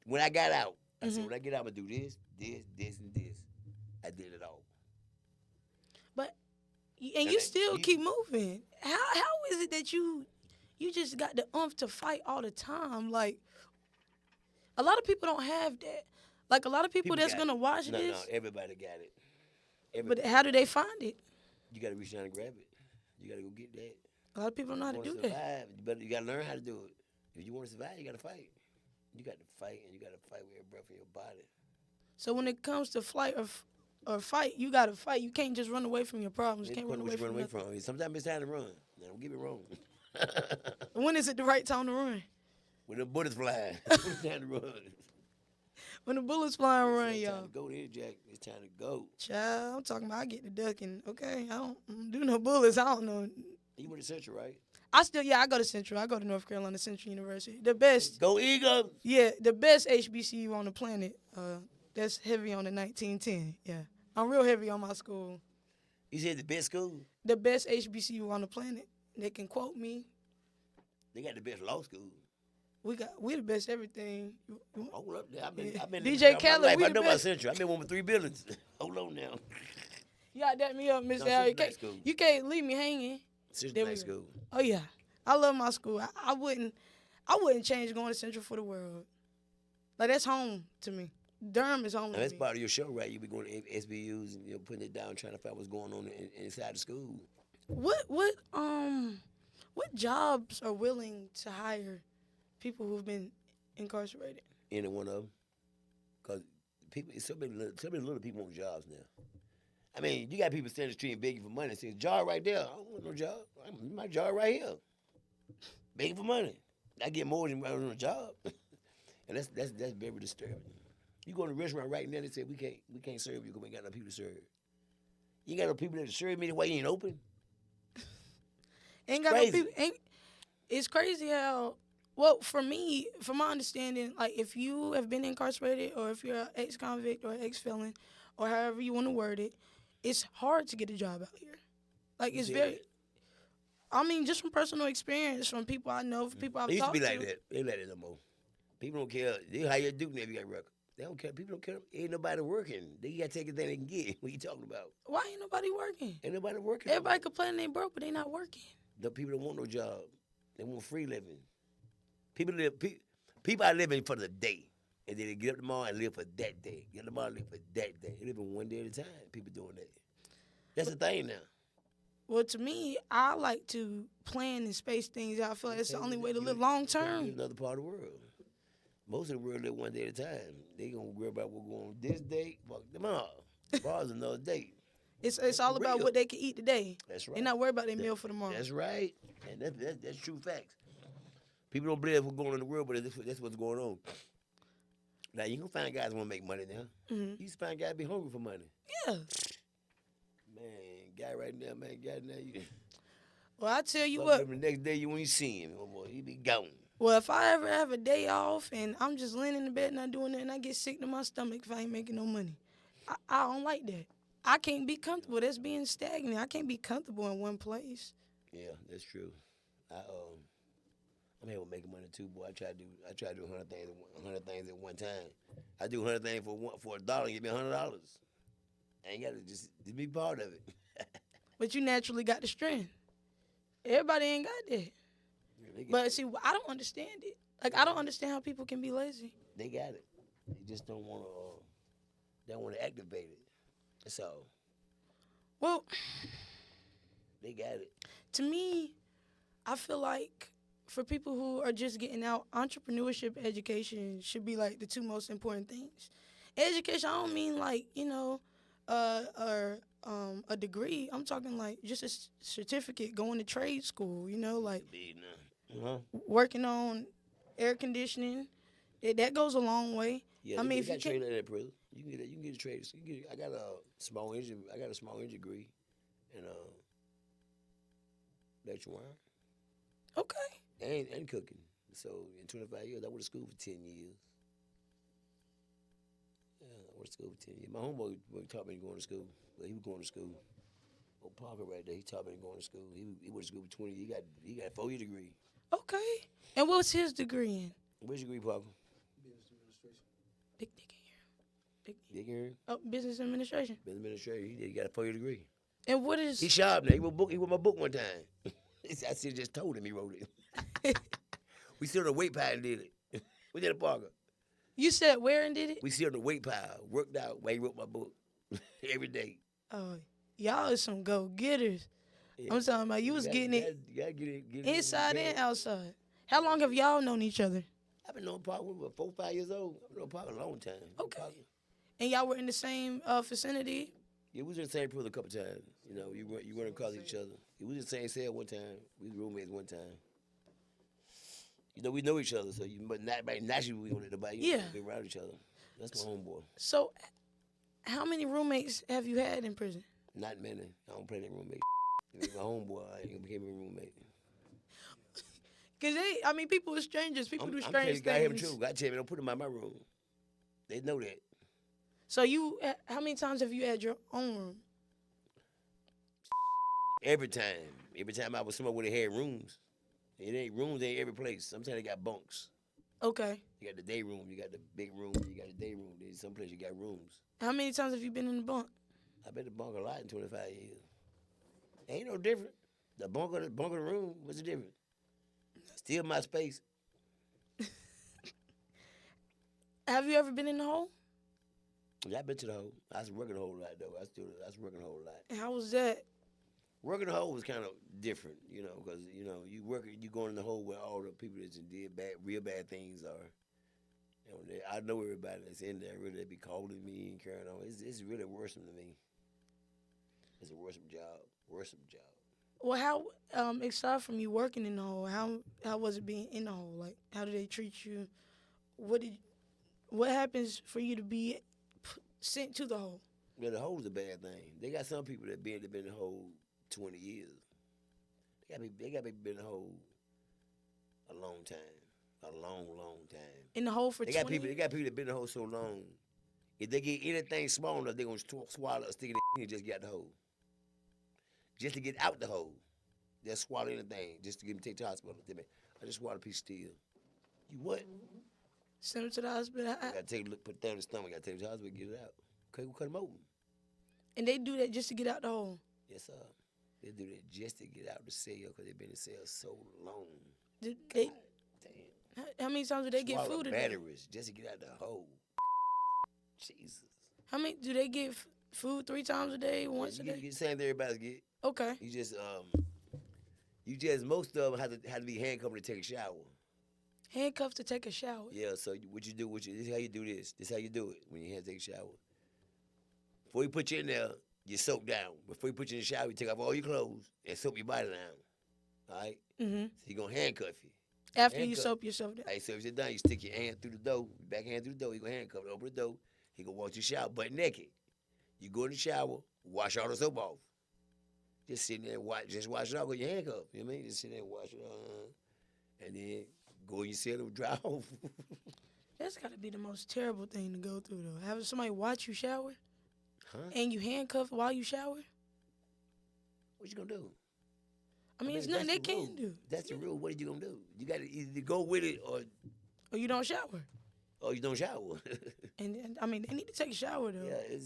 Speaker 3: When I got out, I said, when I get out, I'm going to do this, this, and this. I did it all.
Speaker 2: But, and you still keep moving. How is it that you just got the oomph to fight all the time? Like, a lot of people don't have that. Like, a lot of people that's going to watch this.
Speaker 3: No, everybody got it.
Speaker 2: But how do they find it?
Speaker 3: You got to reach down and grab it. You got to go get that.
Speaker 2: A lot of people don't know how to do that.
Speaker 3: But you got to learn how to do it. If you want to survive, you got to fight. You got to fight, and you got to fight with every breath in your body.
Speaker 2: So when it comes to flight or fight, you gotta fight. You can't just run away from your problems. You
Speaker 3: It
Speaker 2: can't run
Speaker 3: depends
Speaker 2: away
Speaker 3: what you
Speaker 2: from
Speaker 3: run
Speaker 2: nothing.
Speaker 3: away from. Sometimes it's time to run. Now, don't get me wrong.
Speaker 2: When is it the right time to run?
Speaker 3: When the bullets fly, it's time to run.
Speaker 2: When the bullets flying, run,
Speaker 3: It's time
Speaker 2: y'all.
Speaker 3: to go there, Jack. It's time to go.
Speaker 2: Child, I'm talking about I get the ducking. Okay, I don't do no bullets. I don't know.
Speaker 3: You went to Central, right?
Speaker 2: I go to Central. I go to North Carolina Central University. The best,
Speaker 3: Go Eagles!
Speaker 2: yeah, the best HBCU on the planet. That's heavy on the 1910. Yeah, I'm real heavy on my school.
Speaker 3: You said the best school?
Speaker 2: The best HBCU on the planet. They can quote me.
Speaker 3: They got the best law school.
Speaker 2: We the best everything.
Speaker 3: Hold up there. I've been
Speaker 2: DJ
Speaker 3: in
Speaker 2: Khaled,
Speaker 3: life.
Speaker 2: we
Speaker 3: I
Speaker 2: the
Speaker 3: know about
Speaker 2: best.
Speaker 3: Central. I've been one with 3 buildings. Hold on now.
Speaker 2: Y'all dap me up, Mr.
Speaker 3: No,
Speaker 2: Harry.
Speaker 3: Central nice school.
Speaker 2: You can't leave me hanging.
Speaker 3: Central
Speaker 2: There we
Speaker 3: nice
Speaker 2: go.
Speaker 3: school.
Speaker 2: Oh yeah, I love my school. I wouldn't change going to Central for the world. Like that's home to me. Durham is home
Speaker 3: Now,
Speaker 2: to
Speaker 3: that's
Speaker 2: me.
Speaker 3: part of your show, right? You be going to SBUs and putting it down, trying to find what's going on inside the school.
Speaker 2: What jobs are willing to hire people who've been incarcerated?
Speaker 3: Any one of them. Because so many little people want jobs now. I mean, you got people standing in the street and begging for money. Saying, job right there. I don't want no job. My job right here. Begging for money. I get more than on a job. And that's very disturbing. You go to a restaurant right now, they say, we can't serve you because we ain't got no people to serve. You ain't got no people to serve me the way you ain't open.
Speaker 2: Ain't got
Speaker 3: crazy.
Speaker 2: no people. It's crazy how. Well, for me, from my understanding, like if you have been incarcerated or if you're an ex-convict or ex-felon or however you want to word it, it's hard to get a job out here. Like it's
Speaker 3: Yeah.
Speaker 2: very. I mean, just from personal experience, from people I know, from people I've
Speaker 3: It used to
Speaker 2: talked
Speaker 3: be like that. They let it no more. People don't care. They hire you Duke if you got record. They don't care. People don't care. Ain't nobody working. They got to take everything they can get. What you talking about?
Speaker 2: Why ain't nobody working?
Speaker 3: Ain't nobody working.
Speaker 2: Everybody complaining they broke, but they not working.
Speaker 3: The people don't want no job. They want free living. People are living for the day. And then they get up tomorrow and live for that day. Get up tomorrow and live for that day. They living one day at a time. People doing that. That's the thing now.
Speaker 2: Well, to me, I like to plan and space things out. I feel like it's the only way to live long
Speaker 3: You
Speaker 2: term.
Speaker 3: another part of the world. Most of the world live one day at a time. They gonna worry about what's going on this day. Fuck tomorrow. Tomorrow's another day.
Speaker 2: It's all about
Speaker 3: real.
Speaker 2: what they can eat today.
Speaker 3: That's right.
Speaker 2: They're not worried about their meal for tomorrow.
Speaker 3: That's right. And that's true facts. People don't believe what's going on in the world, but that's what's going on. Now, you can find guys who want to make money now.
Speaker 2: Mm-hmm.
Speaker 3: You used to find guys be hungry for money.
Speaker 2: Yeah.
Speaker 3: Man, guy right now, man, guy now, you
Speaker 2: Well, I tell you
Speaker 3: fuck
Speaker 2: what.
Speaker 3: him the next day you when you see him, oh boy, he be gone.
Speaker 2: Well, if I ever have a day off and I'm just laying in the bed not doing nothing, I get sick to my stomach if I ain't making no money. I don't like that. I can't be comfortable. That's being stagnant. I can't be comfortable in one place.
Speaker 3: Yeah, that's true. I'm able to make money too, boy. I try to do 100 things at one time. I do 100 things for $1, give me $100. I ain't got to just be part of it.
Speaker 2: But you naturally got the strength. Everybody ain't got that.
Speaker 3: Yeah,
Speaker 2: But see, I don't understand it. Like I don't understand how people can be lazy.
Speaker 3: they got it. They just don't want to. They don't want to activate it. That's all.
Speaker 2: Well,
Speaker 3: They got it.
Speaker 2: to me, I feel like for people who are just getting out, entrepreneurship, education should be like the two most important things. Education, I don't mean like a degree. I'm talking like just a certificate, going to trade school. Like working on air conditioning. That goes a long way.
Speaker 3: Yeah,
Speaker 2: I mean, if
Speaker 3: you
Speaker 2: you
Speaker 3: got
Speaker 2: can't,
Speaker 3: trade at prison, you can get a trade. I got a small engine degree, and electrical wiring.
Speaker 2: okay.
Speaker 3: And cooking. So in 25 years, I went to school for 10 years. Yeah, I went to school for 10 years. My homeboy taught me going to school. But he was going to school. Old Parker right there, he taught me going to school. He went to school for 20 years. He got a 4-year degree.
Speaker 2: Okay. And what's his degree in?
Speaker 3: What's your degree, Parker?
Speaker 2: Big dick in here.
Speaker 3: Dick in here?
Speaker 2: Oh, business administration.
Speaker 3: Business administration. He got a 4-year degree.
Speaker 2: And what is?
Speaker 3: He sharp now. He wrote my book one time. I should just told him he wrote it. We sit on the weight pile and did it. We did it, Parker.
Speaker 2: You said where and did it?
Speaker 3: We sit on the weight pile, worked out while he wrote my book every day.
Speaker 2: Oh, y'all is some go-getters.
Speaker 3: Yeah.
Speaker 2: I'm talking about you was getting it
Speaker 3: You gotta get it
Speaker 2: inside
Speaker 3: in
Speaker 2: and outside. How long have y'all known each other?
Speaker 3: I've been knowing Parker for 4 or 5 years old. I've been knowing Parker a long time.
Speaker 2: Okay.
Speaker 3: Parker.
Speaker 2: And y'all were in the same vicinity?
Speaker 3: Yeah, we was in the same pool a couple times. You know, you run across each other. We was in the same cell one time. We was roommates one time. You know, we know each other, so but not by naturally we don't let nobody be around each other. That's my homeboy.
Speaker 2: So, how many roommates have you had in prison?
Speaker 3: Not many. I don't play that roommate. My homeboy, I became a roommate.
Speaker 2: Cause people are strangers. People do
Speaker 3: I'm
Speaker 2: strange
Speaker 3: telling you,
Speaker 2: things.
Speaker 3: him too. God tell me, don't put him in my room. They know that.
Speaker 2: So how many times have you had your own room?
Speaker 3: Every time I was somewhere where they had rooms. Rooms ain't every place. Sometimes they got bunks.
Speaker 2: Okay.
Speaker 3: You got the day room, you got the big room, you got the day room. There's some place you got rooms.
Speaker 2: How many times have you been in the bunk?
Speaker 3: I've been in the bunk a lot in 25 years. Ain't no different. The bunk of the room, what's the difference? Still my space.
Speaker 2: Have you ever been in the hole?
Speaker 3: Yeah, I've been to the hole. I was working a whole lot though. I was working a whole lot.
Speaker 2: And how was that?
Speaker 3: Working the hole was kind of different, because you going in the hole where all the people that did real bad things are. I know everybody that's in there. Really, they be calling me and carrying on. It's really worrisome to me. It's a worrisome job. Worrisome job.
Speaker 2: Well, how aside from you working in the hole, how was it being in the hole? Like, how did they treat you? What happens for you to be sent to the hole?
Speaker 3: Yeah, the hole's a bad thing. They got some people that been in the hole 20 years. They got people been in the hole a long time, a long time.
Speaker 2: In the hole for 20 years?
Speaker 3: They got people that been in the hole so long. If they get anything small enough, they gonna swallow a stick in their and just get out the hole. Just to get out the hole, they'll swallow anything just to get them take to the hospital. I just swallowed a piece of steel. You what?
Speaker 2: Send them to the hospital.
Speaker 3: I gotta take a look, put it down in the stomach. I gotta take it to the hospital, get it out. Okay, we'll cut them open.
Speaker 2: And they do that just to get out the hole?
Speaker 3: Yes, sir. They do that just to get out the cell because they've been in the cell so long.
Speaker 2: Damn. How many times do they get food?
Speaker 3: Batteries just to get out the hole. Jesus.
Speaker 2: How many do they get food 3 times a day, once a day?
Speaker 3: You get the same thing everybody get.
Speaker 2: Okay.
Speaker 3: You just most of them have to be handcuffed to take a shower.
Speaker 2: Handcuffed to take a shower?
Speaker 3: Yeah. So what you do? This is how you do this. This is how you do it when you have to take a shower. Before you put you in there, you soak down. Before you put you in the shower, you take off all your clothes and soap your body down. All right?
Speaker 2: Mm-hmm.
Speaker 3: So you're going to handcuff you.
Speaker 2: After you soap yourself down?
Speaker 3: Hey, so if you're done, you stick your hand through the door, back hand through the door, he going to handcuff it, open the door, he going to walk to the shower, butt naked. You go in the shower, wash all the soap off. Just sit there and wash it off with your handcuff. You know what I mean? Just sit there and wash it off. And then go in your cell and dry off.
Speaker 2: That's got to be the most terrible thing to go through, though. Having somebody watch you shower?
Speaker 3: Huh?
Speaker 2: And you handcuffed while you shower?
Speaker 3: What you gonna do?
Speaker 2: I mean, it's nothing they can do.
Speaker 3: That's the rule. What are you gonna do? You gotta either go with it or
Speaker 2: you don't shower.
Speaker 3: Or you don't shower.
Speaker 2: and they need to take a shower though.
Speaker 3: Yeah, it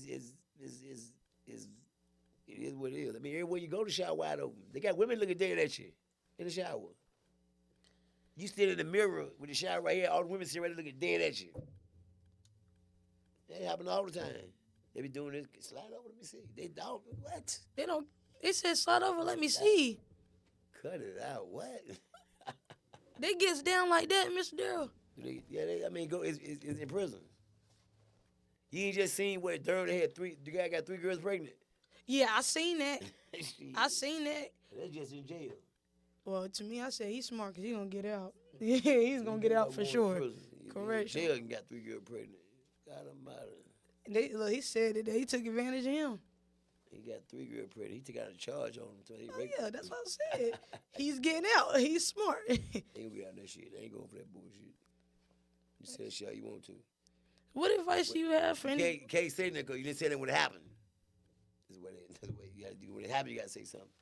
Speaker 3: is what it is. I mean, everywhere you go, the shower wide open. They got women looking dead at you in the shower. You stand in the mirror with the shower right here. All the women sit right there looking dead at you. That happen all the time. They be doing this. Slide over, let me see. They don't. What?
Speaker 2: They don't. They said slide over, let me see.
Speaker 3: Cut it out. What?
Speaker 2: They gets down like that, Mr. Darryl.
Speaker 3: Go. It's in prison. You ain't just seen where Darryl had the guy got 3 girls pregnant.
Speaker 2: Yeah, I seen that. I seen that.
Speaker 3: That's just in jail.
Speaker 2: Well, to me, I said he's smart because he's going to get out. Yeah, he's going to get out for sure. Correct.
Speaker 3: Jail and got 3 girls pregnant. God almighty.
Speaker 2: Look, he said that he took advantage of him.
Speaker 3: He got 3 girls pregnant. He took out a charge on him.
Speaker 2: Yeah, that's what I said. He's getting out. He's smart.
Speaker 3: He ain't gonna get out that shit. They ain't going for that bullshit. You say that shit how you want to.
Speaker 2: What advice do you have for any?
Speaker 3: Can't say that because you didn't say that when it happened. That's the way you gotta do. When it happened, you gotta say something.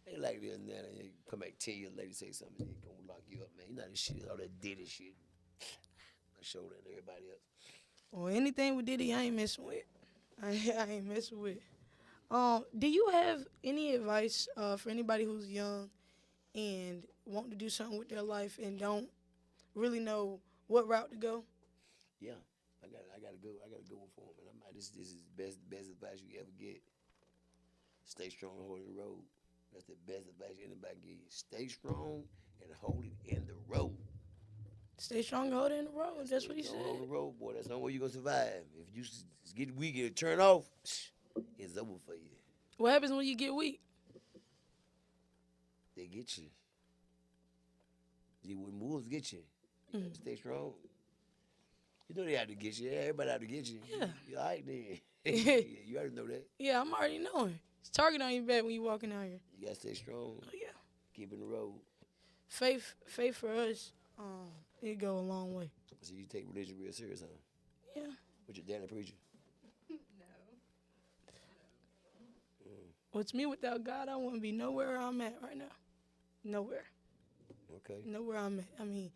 Speaker 3: Ain't like this and that, and you come back 10 years later, say something, and they gonna lock you up, man. You know this shit, all that Diddy shit. I showed that to everybody else.
Speaker 2: Well, anything with Diddy, I ain't messing with. I ain't messing with. Do you have any advice for anybody who's young and want to do something with their life and don't really know what route to go?
Speaker 3: Yeah, I got to go one for them. And this is the best advice you ever get. Stay strong and hold the road. That's the best advice anybody can give you. Stay strong and hold it in the road.
Speaker 2: Stay strong, hold it in the road. That's what he
Speaker 3: Don't on the
Speaker 2: said.
Speaker 3: road, boy. That's the only way you gonna survive. If you get weak and turn off, it's over for you.
Speaker 2: What happens when you get weak?
Speaker 3: They get you. See, when wolves get you, you gotta stay strong. You know they out to get you. Everybody out to get you.
Speaker 2: Yeah.
Speaker 3: You all right then. You already know that.
Speaker 2: Yeah, I'm already knowing. It's target on your back when you walking out here.
Speaker 3: You gotta stay strong.
Speaker 2: Oh yeah.
Speaker 3: Keep in the road.
Speaker 2: Faith for us, it go a long way.
Speaker 3: So you take religion real serious, huh?
Speaker 2: Yeah.
Speaker 3: With your daddy preacher.
Speaker 2: What's me without God? I wouldn't be nowhere I'm at right now. Nowhere.
Speaker 3: Okay.
Speaker 2: Nowhere I'm at. I mean,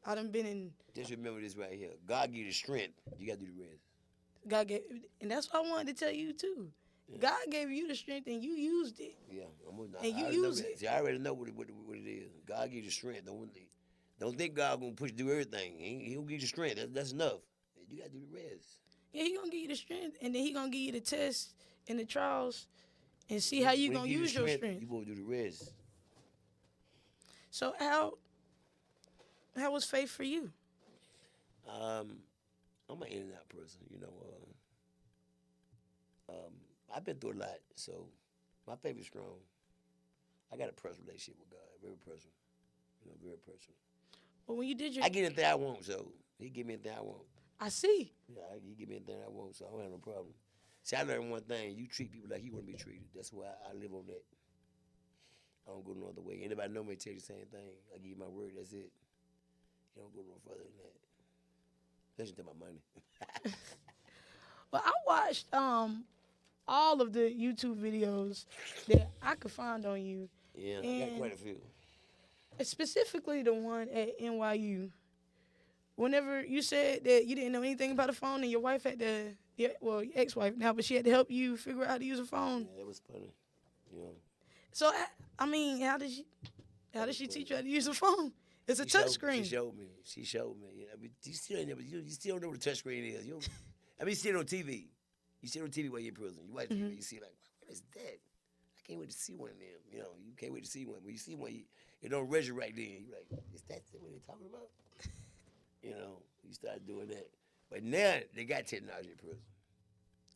Speaker 2: I done been in.
Speaker 3: Just remember this right here. God give you the strength. You gotta do the rest.
Speaker 2: God gave, and that's what I wanted to tell you too.
Speaker 3: Yeah.
Speaker 2: God gave you the strength and you used it.
Speaker 3: Yeah,
Speaker 2: And you
Speaker 3: already know
Speaker 2: use
Speaker 3: that.
Speaker 2: it.
Speaker 3: See, I already know what it is. God give you the strength. Don't think God gonna push you do everything. He'll give you the strength. That's enough. You gotta do the rest.
Speaker 2: Yeah, he gonna give you the strength, and then he gonna give you the tests and the trials, and see how you
Speaker 3: When he
Speaker 2: gonna
Speaker 3: give
Speaker 2: use
Speaker 3: the
Speaker 2: your strength.
Speaker 3: You gonna do the rest.
Speaker 2: So how was faith for you?
Speaker 3: I'm an in and out person, you know. I've been through a lot, so my faith is strong. I got a personal relationship with God, very personal. You know, very personal.
Speaker 2: But when you did your,
Speaker 3: I get anything I want, so he give me anything I want.
Speaker 2: I see.
Speaker 3: Yeah, he give me anything I want, so I don't have no problem. See, I learned one thing: you treat people like you want to be treated. That's why I live on that. I don't go no other way. Anybody know me tell you the same thing. I give you my word. That's it. You don't go no further than that. Especially to my money.
Speaker 2: But I watched all of the YouTube videos that I could find on you,
Speaker 3: Yeah, I got
Speaker 2: And-
Speaker 3: quite a few.
Speaker 2: specifically the one at NYU. Whenever you said that you didn't know anything about a phone and your wife had to, your ex-wife now, but she had to help you figure out how to use a phone.
Speaker 3: Yeah, that was funny. You know.
Speaker 2: So I mean, how did she teach you how to use a phone? It's a touch screen.
Speaker 3: She showed me. She showed me. You know, I mean, you still ain't never, you still don't know what a touch screen is. You don't, I mean, you see it on TV. You see it on TV while you're in prison. You watch TV, you see like, what is that? I can't wait to see one of them. You know, you can't wait to see one. When you see one, it don't register right then. You're like, is that what they're talking about? You know, you start doing that. But now they got technology in prison.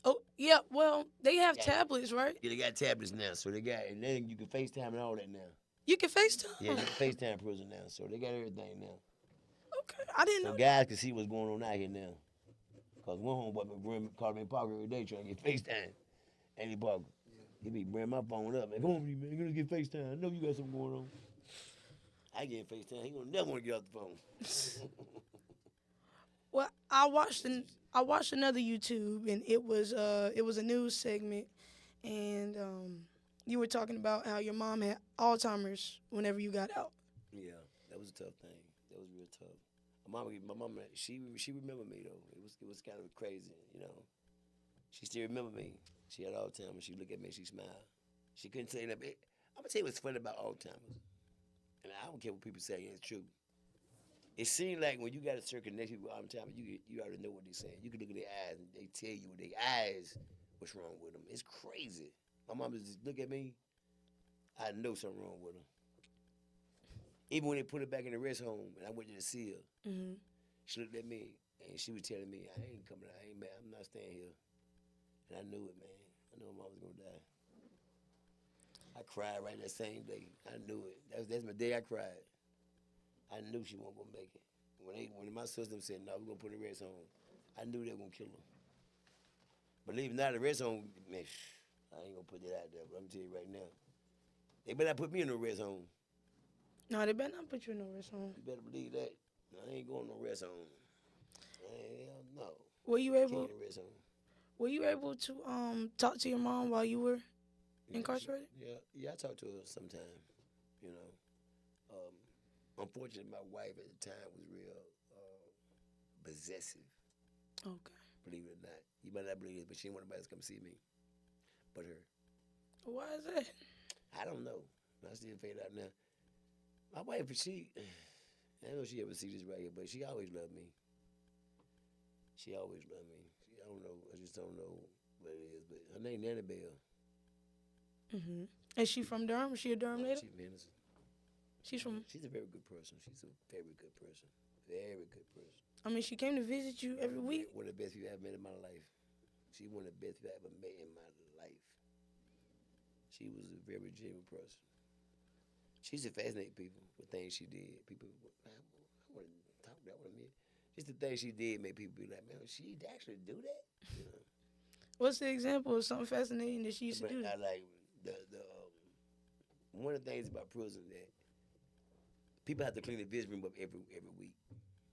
Speaker 2: Oh yeah, well they have
Speaker 3: Yeah.
Speaker 2: tablets, right?
Speaker 3: Yeah, they got tablets now, so they got, and then you can FaceTime and all that now.
Speaker 2: You can FaceTime.
Speaker 3: Yeah, you can FaceTime prison now, so they got everything now.
Speaker 2: Okay, I didn't
Speaker 3: So
Speaker 2: know.
Speaker 3: guys can see what's going on out here now. Cause one homeboy called me in Parker every day trying to get FaceTime. Andy Parker. He be bringing my phone up, man. Come on, man. You're gonna get FaceTime. I know you got something going on. I get FaceTime. He gonna never want to get off the phone.
Speaker 2: Well, I watched another YouTube, and it was a news segment, and you were talking about how your mom had Alzheimer's whenever you got out.
Speaker 3: Yeah, that was a tough thing. That was real tough. My mama, she remembered me though. It was kind of crazy, you know. She still remembered me. She had Alzheimer's. She look at me, she smiled. She couldn't say that. I'm gonna tell you what's funny about Alzheimer's, and I don't care what people say. It's true. It seems like when you got a certain connection with Alzheimer's, you already know what they're saying. You can look at their eyes and they tell you with their eyes what's wrong with them. It's crazy. My mom just look at me. I know something wrong with her. Even when they put her back in the rest home and I went there to see her,
Speaker 2: Mm-hmm.
Speaker 3: she looked at me and she was telling me, I ain't coming out. I ain't mad. I'm not staying here. And I knew it, man. I knew my mom was going to die. I cried right that same day. I knew it. That's my day I cried. I knew she wasn't going to make it. When my sister said, no, we're going to put her in the rest home, I knew they were going to kill her. Believe it or not, the rest home, man, I ain't going to put that out there, but I'm going to tell you right now. They better not put me in no rest home.
Speaker 2: No, they better not put you in no rest home.
Speaker 3: You better believe that. I ain't going no rest home. Hell no.
Speaker 2: Were you
Speaker 3: Can't
Speaker 2: able?
Speaker 3: get a rest home.
Speaker 2: Were you able to talk to your mom while you were incarcerated?
Speaker 3: Yeah, I talked to her sometime, you know. Unfortunately, my wife at the time was real possessive,
Speaker 2: Okay.
Speaker 3: believe it or not. You might not believe it, but she didn't want nobody else to come see me but her.
Speaker 2: Why is that?
Speaker 3: I don't know. I still figure it out now. My wife, I don't know if she ever see this right here, but she always loved me. She always loved me. I don't know. I just don't know what it is, but her name Nanny Bell.
Speaker 2: Mm-hmm. Is she from Durham? Is she a Durham native?
Speaker 3: She's from Henderson.
Speaker 2: She's from.
Speaker 3: She's a very good person. She's a very good person. Very good person.
Speaker 2: I mean, she came to visit you every week.
Speaker 3: One of the best people I ever met in my life. She one of the best people I ever met in my life. She was a very genuine person. She used to fascinate people with things she did. People, man, I want to talk that with me. Just the things she did made people be like, man, she actually do that? You know?
Speaker 2: What's the example of something fascinating that she used to do?
Speaker 3: I like the one of the things about prison that people have to clean the visiting room up every week.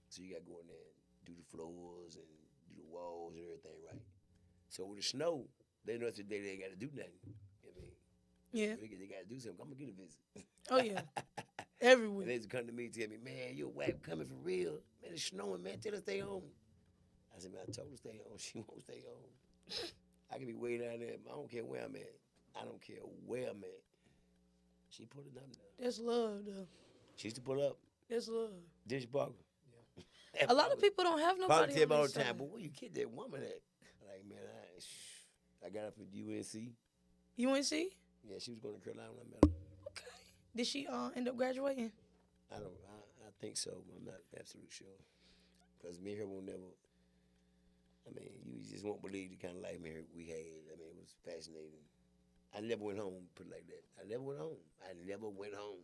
Speaker 3: So you got to go in there and do the floors and do the walls and everything right. So with the snow, they know today they ain't got to do nothing. I mean,
Speaker 2: Yeah.
Speaker 3: they got to do something. I'm gonna get a visit.
Speaker 2: Oh yeah. Every
Speaker 3: And
Speaker 2: week.
Speaker 3: they just come to me and tell me, man, your wife coming for real. Man, it's snowing, man. Tell her to stay home. I said, man, I told her to stay home. She won't stay home. I can be way down there. I don't care where I'm at. I don't care where I'm at. She put it down there.
Speaker 2: That's love, though.
Speaker 3: She used to pull up.
Speaker 2: That's love.
Speaker 3: Dish Parker.
Speaker 2: A lot of people don't have
Speaker 3: Probably
Speaker 2: nobody
Speaker 3: tell me
Speaker 2: on
Speaker 3: all
Speaker 2: this
Speaker 3: the time,
Speaker 2: side.
Speaker 3: but where you get that woman at? Like, man, I got her from UNC.
Speaker 2: UNC?
Speaker 3: Yeah, she was going to Carolina when I met her.
Speaker 2: Okay. Did she end up graduating?
Speaker 3: I think so. I'm not absolutely sure. Because me and her won't never, I mean, you just won't believe the kind of life me and her we had. I mean, it was fascinating. I never went home, put it like that. I never went home.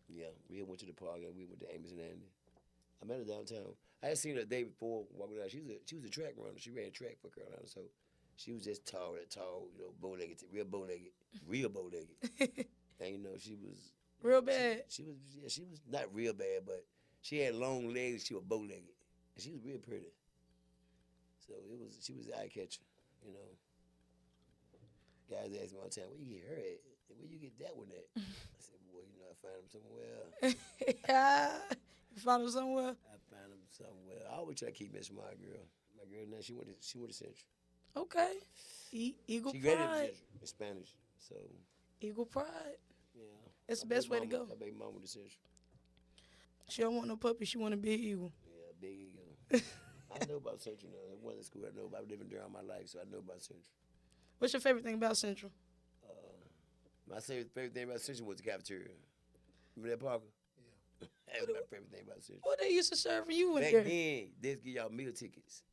Speaker 3: Yeah, we went to the park and we went to Amos and Andy. I met her downtown. I had seen her the day before walking down. She was a track runner. She ran track for Carolina, so she was just tall, bow-legged, real bow-legged. And you know, she was
Speaker 2: Real bad.
Speaker 3: She was not real bad, but she had long legs. She was bow-legged, and she was real pretty. So she was the eye catcher, you know. Guys ask me all the time, where you get her at? Where you get that one at? I said, boy, you know, I find them somewhere.
Speaker 2: You found her somewhere?
Speaker 3: I find them somewhere. I always try to keep messing with my girl. My girl now, she went to Central.
Speaker 2: Okay. Eagle
Speaker 3: She graduated
Speaker 2: pride.
Speaker 3: Central in Spanish, so
Speaker 2: Eagle pride.
Speaker 3: yeah.
Speaker 2: That's the best way to go.
Speaker 3: My baby mama went to Central.
Speaker 2: She don't want no puppy. She want a big eagle.
Speaker 3: Yeah, big eagle. I know about Central now. It wasn't school I know about. I've living there all my life, so I know about Central.
Speaker 2: What's your favorite thing about Central?
Speaker 3: My favorite thing about Central was the cafeteria. Remember that, Parker? Yeah. That was my favorite thing about Central.
Speaker 2: What they used to serve for you in
Speaker 3: Back
Speaker 2: there?
Speaker 3: then, they'd give y'all meal tickets.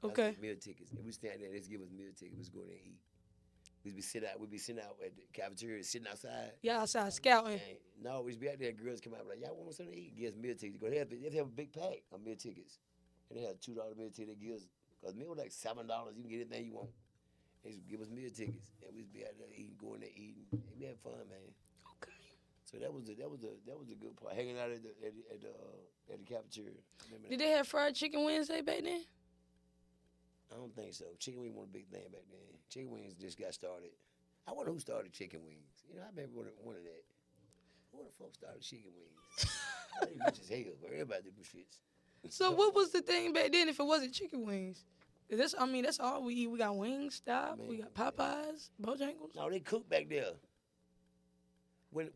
Speaker 2: Okay.
Speaker 3: Meal tickets. And we stand there, they'd give us meal tickets. We'd go there and eat. We'd be sitting out at the cafeteria, sitting outside.
Speaker 2: Yeah, outside scouting.
Speaker 3: And no, we'd be out there, girls come out like, y'all want something to eat? Give us meal tickets. They have a big pack of meal tickets. And they had a $2 meal ticket they give us. Because meal was like $7. You can get anything you want. They used to give us meal tickets. And we'd be out there eating, going there eating. And we had fun, man.
Speaker 2: Okay.
Speaker 3: So that was a good part. Hanging out at the cafeteria. Remember
Speaker 2: Did
Speaker 3: that?
Speaker 2: they have fried chicken Wednesday back then?
Speaker 3: I don't think so. Chicken wings wasn't a big thing back then. Chicken wings just got started. I wonder who started chicken wings. You know, I remember one of that. Who the fuck started chicken wings? I think rich as hell, but everybody did shits.
Speaker 2: So what was the thing back then if it wasn't chicken wings? That's all we eat. We got Wingstop, we got Popeyes, Bojangles.
Speaker 3: No, they cooked back there. When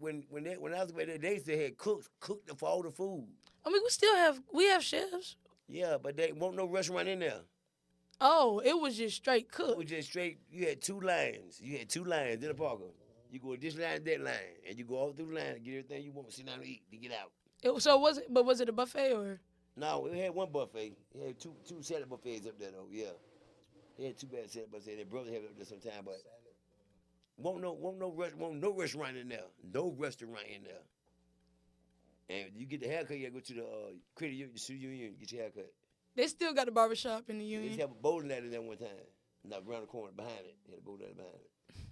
Speaker 3: I was back there, they still had cooks cooked for all the food.
Speaker 2: I mean, we have chefs.
Speaker 3: Yeah, but they won't no restaurant in there.
Speaker 2: Oh, it was just straight
Speaker 3: It
Speaker 2: cooked.
Speaker 3: was just straight. You had two lines in the Parker. You go this line, that line, and you go all through the line and get everything you want. Sit down and eat to get out.
Speaker 2: Was it a buffet or?
Speaker 3: No, it had one buffet. It had two salad buffets up there though. Yeah, they had two bad salad buffets. Their brother had it up there sometime, but won't no restaurant in there. No restaurant in there. And you get the haircut, you gotta go to the credit union, get your haircut.
Speaker 2: They still got a barbershop in the
Speaker 3: They
Speaker 2: union.
Speaker 3: used to have a bowling alley there one time. Now around the corner behind it, they had a bowling alley behind it.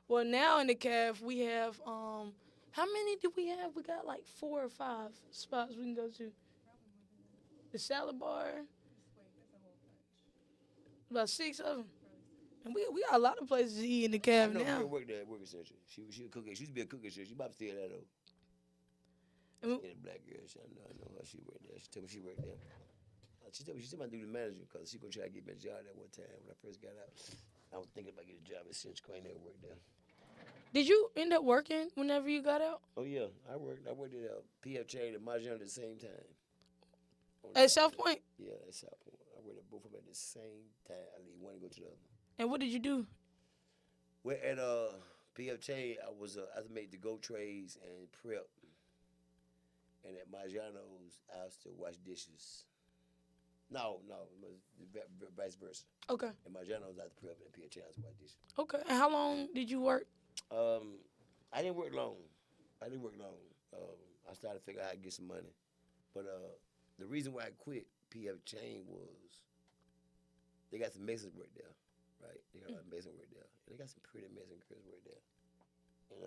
Speaker 2: Well, now in the caf we have how many do we have? We got like 4 or 5 spots we can go to. The salad bar. About 6 of them. And we got a lot of places to eat in the
Speaker 3: I
Speaker 2: caf
Speaker 3: know
Speaker 2: now.
Speaker 3: girl worked there at Working Central. She a cooker. She used to be a cooker. She about to steal that though.
Speaker 2: And we-
Speaker 3: Yeah, the black girl. I know her. She worked there. She told me she worked there. She told me she might do the manager because she gonna try to get me a job that one time when I first got out. I was thinking about getting a job at Central. I ain't never worked there.
Speaker 2: Did you end up working whenever you got out?
Speaker 3: Oh yeah, I worked at PF Chain and Mahjong at the same time.
Speaker 2: At South Point?
Speaker 3: Yeah, at South Point. I worked at both of them at the same time. I leave one to go to the other.
Speaker 2: And what did you do?
Speaker 3: Well, at PF Chain, I made the go trays and prep. And at Maggiano's, I used to wash dishes. No, it was vice versa.
Speaker 2: Okay.
Speaker 3: At Maggiano's, I had to put up in PHA, I used to wash dishes.
Speaker 2: Okay. And how long did you work?
Speaker 3: I didn't work long. I didn't work long. I started to figure out how to get some money. But the reason why I quit PF Chain was they got some Mexicans work there, right? They got a lot of Mexicans work there. And they got some pretty Mexican girls work there. And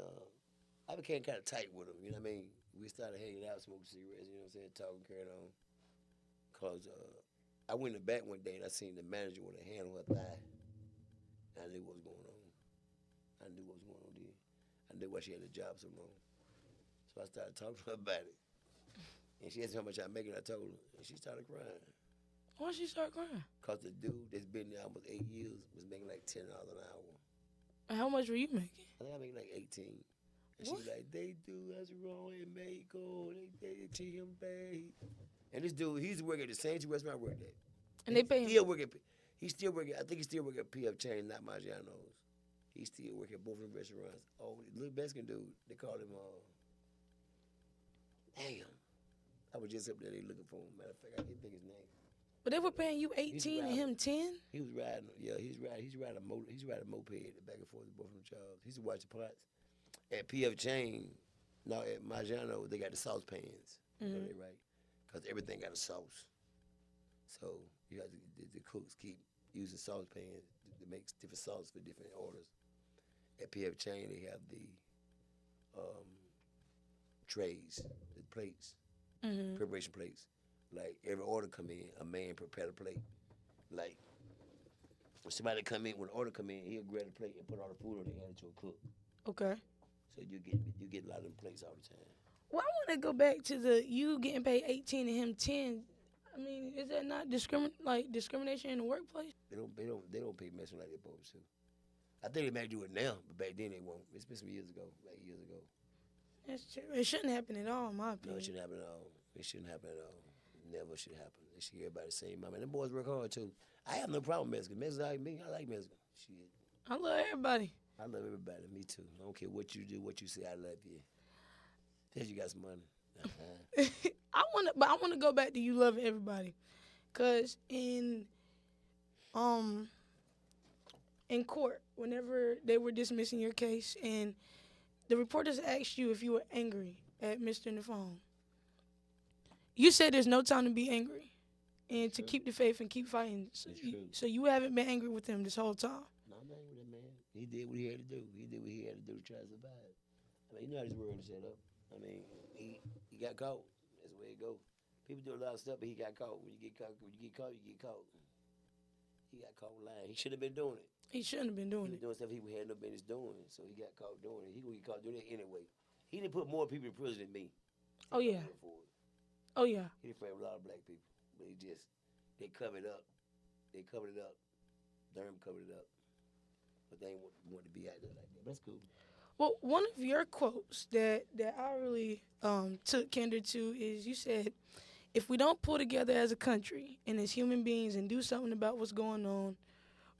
Speaker 3: I became kind of tight with them, you know what I mean? We started hanging out, smoking cigarettes, you know what I'm saying, talking, carrying on. Because I went in the back one day and I seen the manager with a hand on her thigh. And I knew what was going on. I knew what was going on then. I knew why she had the job so long. So I started talking to her about it. And she asked me how much I'm making. I told her. And she started crying.
Speaker 2: Why'd she start crying?
Speaker 3: Because the dude that's been there almost 8 years was making like $10 an hour.
Speaker 2: And how much were you making?
Speaker 3: I think I make like 18. And she
Speaker 2: What?
Speaker 3: was like, they do us wrong in Mexico. They treat him bad. And this dude, he's working at the same restaurant I worked at.
Speaker 2: And they pay him.
Speaker 3: He's still working, I think he's still working at PF Chain, not Maggiano's. He's still working at both of them restaurants. Oh, the little Mexican dude, they called him, damn. I was just up there, they looking for him. Matter of fact, I can't think his name.
Speaker 2: But they were paying you 18 and him 10?
Speaker 3: He was riding, he's riding a moped back and forth to both of them jobs. He used to watch the plots. At PF Chain, now at Maggiano, they got the sauce pans. You know they right? Because everything got a sauce. So you got the cooks keep using sauce pans to make different sauce for different orders. At PF Chain, they have the trays, the plates, preparation plates. Like every order come in, a man prepare a plate. Like when somebody come in, when the order come in, he'll grab the plate and put all the food on it and hand it to a cook.
Speaker 2: Okay.
Speaker 3: So you get a lot of them plates all the time.
Speaker 2: Well, I want to go back to the you getting paid 18 and him 10. I mean, is that not discrimination in the workplace?
Speaker 3: They don't pay Mexican like they're supposed to. I think they might do it now, but back then they won't. It's been some years ago, like years ago.
Speaker 2: That's true. It shouldn't happen at all, in my
Speaker 3: No,
Speaker 2: opinion.
Speaker 3: it shouldn't happen at all. It shouldn't happen at all. Never should happen. They should get everybody the same. I mean, them boys work hard too. I have no problem with Mexican. Mexican like me. I like Mexican. Shit.
Speaker 2: I love everybody.
Speaker 3: I love everybody. Me too. I don't care what you do, what you say. I love you. Says you got some money.
Speaker 2: I want to go back to you loving everybody, cause in court, whenever they were dismissing your case, and the reporters asked you if you were angry at Mr. in the phone, you said there's no time to be angry, and to keep the faith and keep fighting. So you haven't been angry with him this whole time.
Speaker 3: No, I'm not angry with that man. He did what he had to do. He did what he had to do to try to survive. I mean, you know how this world is set up. I mean, he got caught. That's the way it goes. People do a lot of stuff, but he got caught. When you get caught, you get caught. He got caught lying. He shouldn't have been doing it.
Speaker 2: He shouldn't have been doing it.
Speaker 3: He was doing stuff he had no business doing, so he got caught doing it. He would get caught doing it anyway. He didn't put more people in prison than me.
Speaker 2: Oh yeah. Oh yeah.
Speaker 3: He didn't frame a lot of black people, but they covered up. They covered it up. Durham covered it up, but they ain't want to be out there like that. But that's cool.
Speaker 2: Well, one of your quotes that I really took candor to is you said, if we don't pull together as a country and as human beings and do something about what's going on,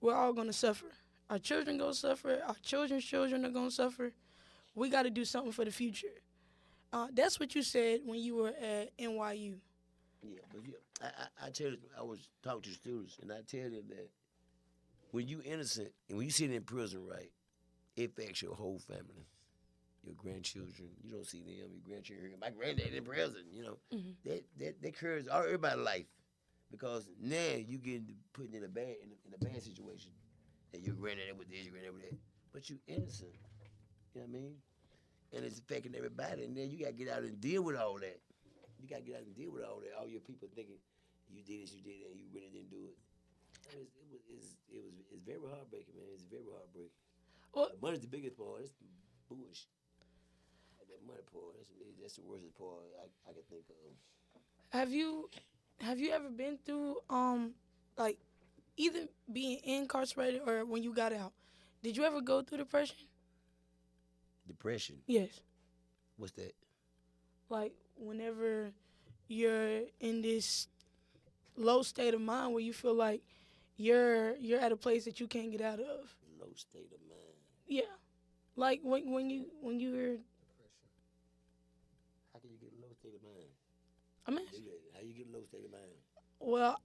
Speaker 2: we're all going to suffer. Our children going to suffer. Our children's children are going to suffer. We got to do something for the future. That's what you said when you were at NYU.
Speaker 3: Yeah, but I tell you, I was talking to students, and I tell them that when you innocent and when you sit in prison, right, it affects your whole family, your grandchildren. You don't see them, your grandchildren. My granddad in prison, you know. That curves everybody's life, because now you getting put in a bad situation. And your granddad with this, your granddad with that, but you innocent. You know what I mean? And it's affecting everybody, and then you gotta get out and deal with all that. You gotta get out and deal with all that. All your people thinking you did this, you did that, and you really didn't do it. It's very heartbreaking, man. It's very heartbreaking.
Speaker 2: Well,
Speaker 3: Money's the biggest part. It's bullshit. That money part, that's the worst part I can think of.
Speaker 2: have you ever been through like either being incarcerated or when you got out? Did you ever go through depression?
Speaker 3: Depression?
Speaker 2: Yes.
Speaker 3: What's that?
Speaker 2: Like whenever you're in this low state of mind where you feel like you're at a place that you can't get out of.
Speaker 3: Low state of mind.
Speaker 2: Yeah. Like when you were.
Speaker 3: How How can you get a low state of mind?
Speaker 2: I mean,
Speaker 3: How you get a low state of mind?
Speaker 2: well,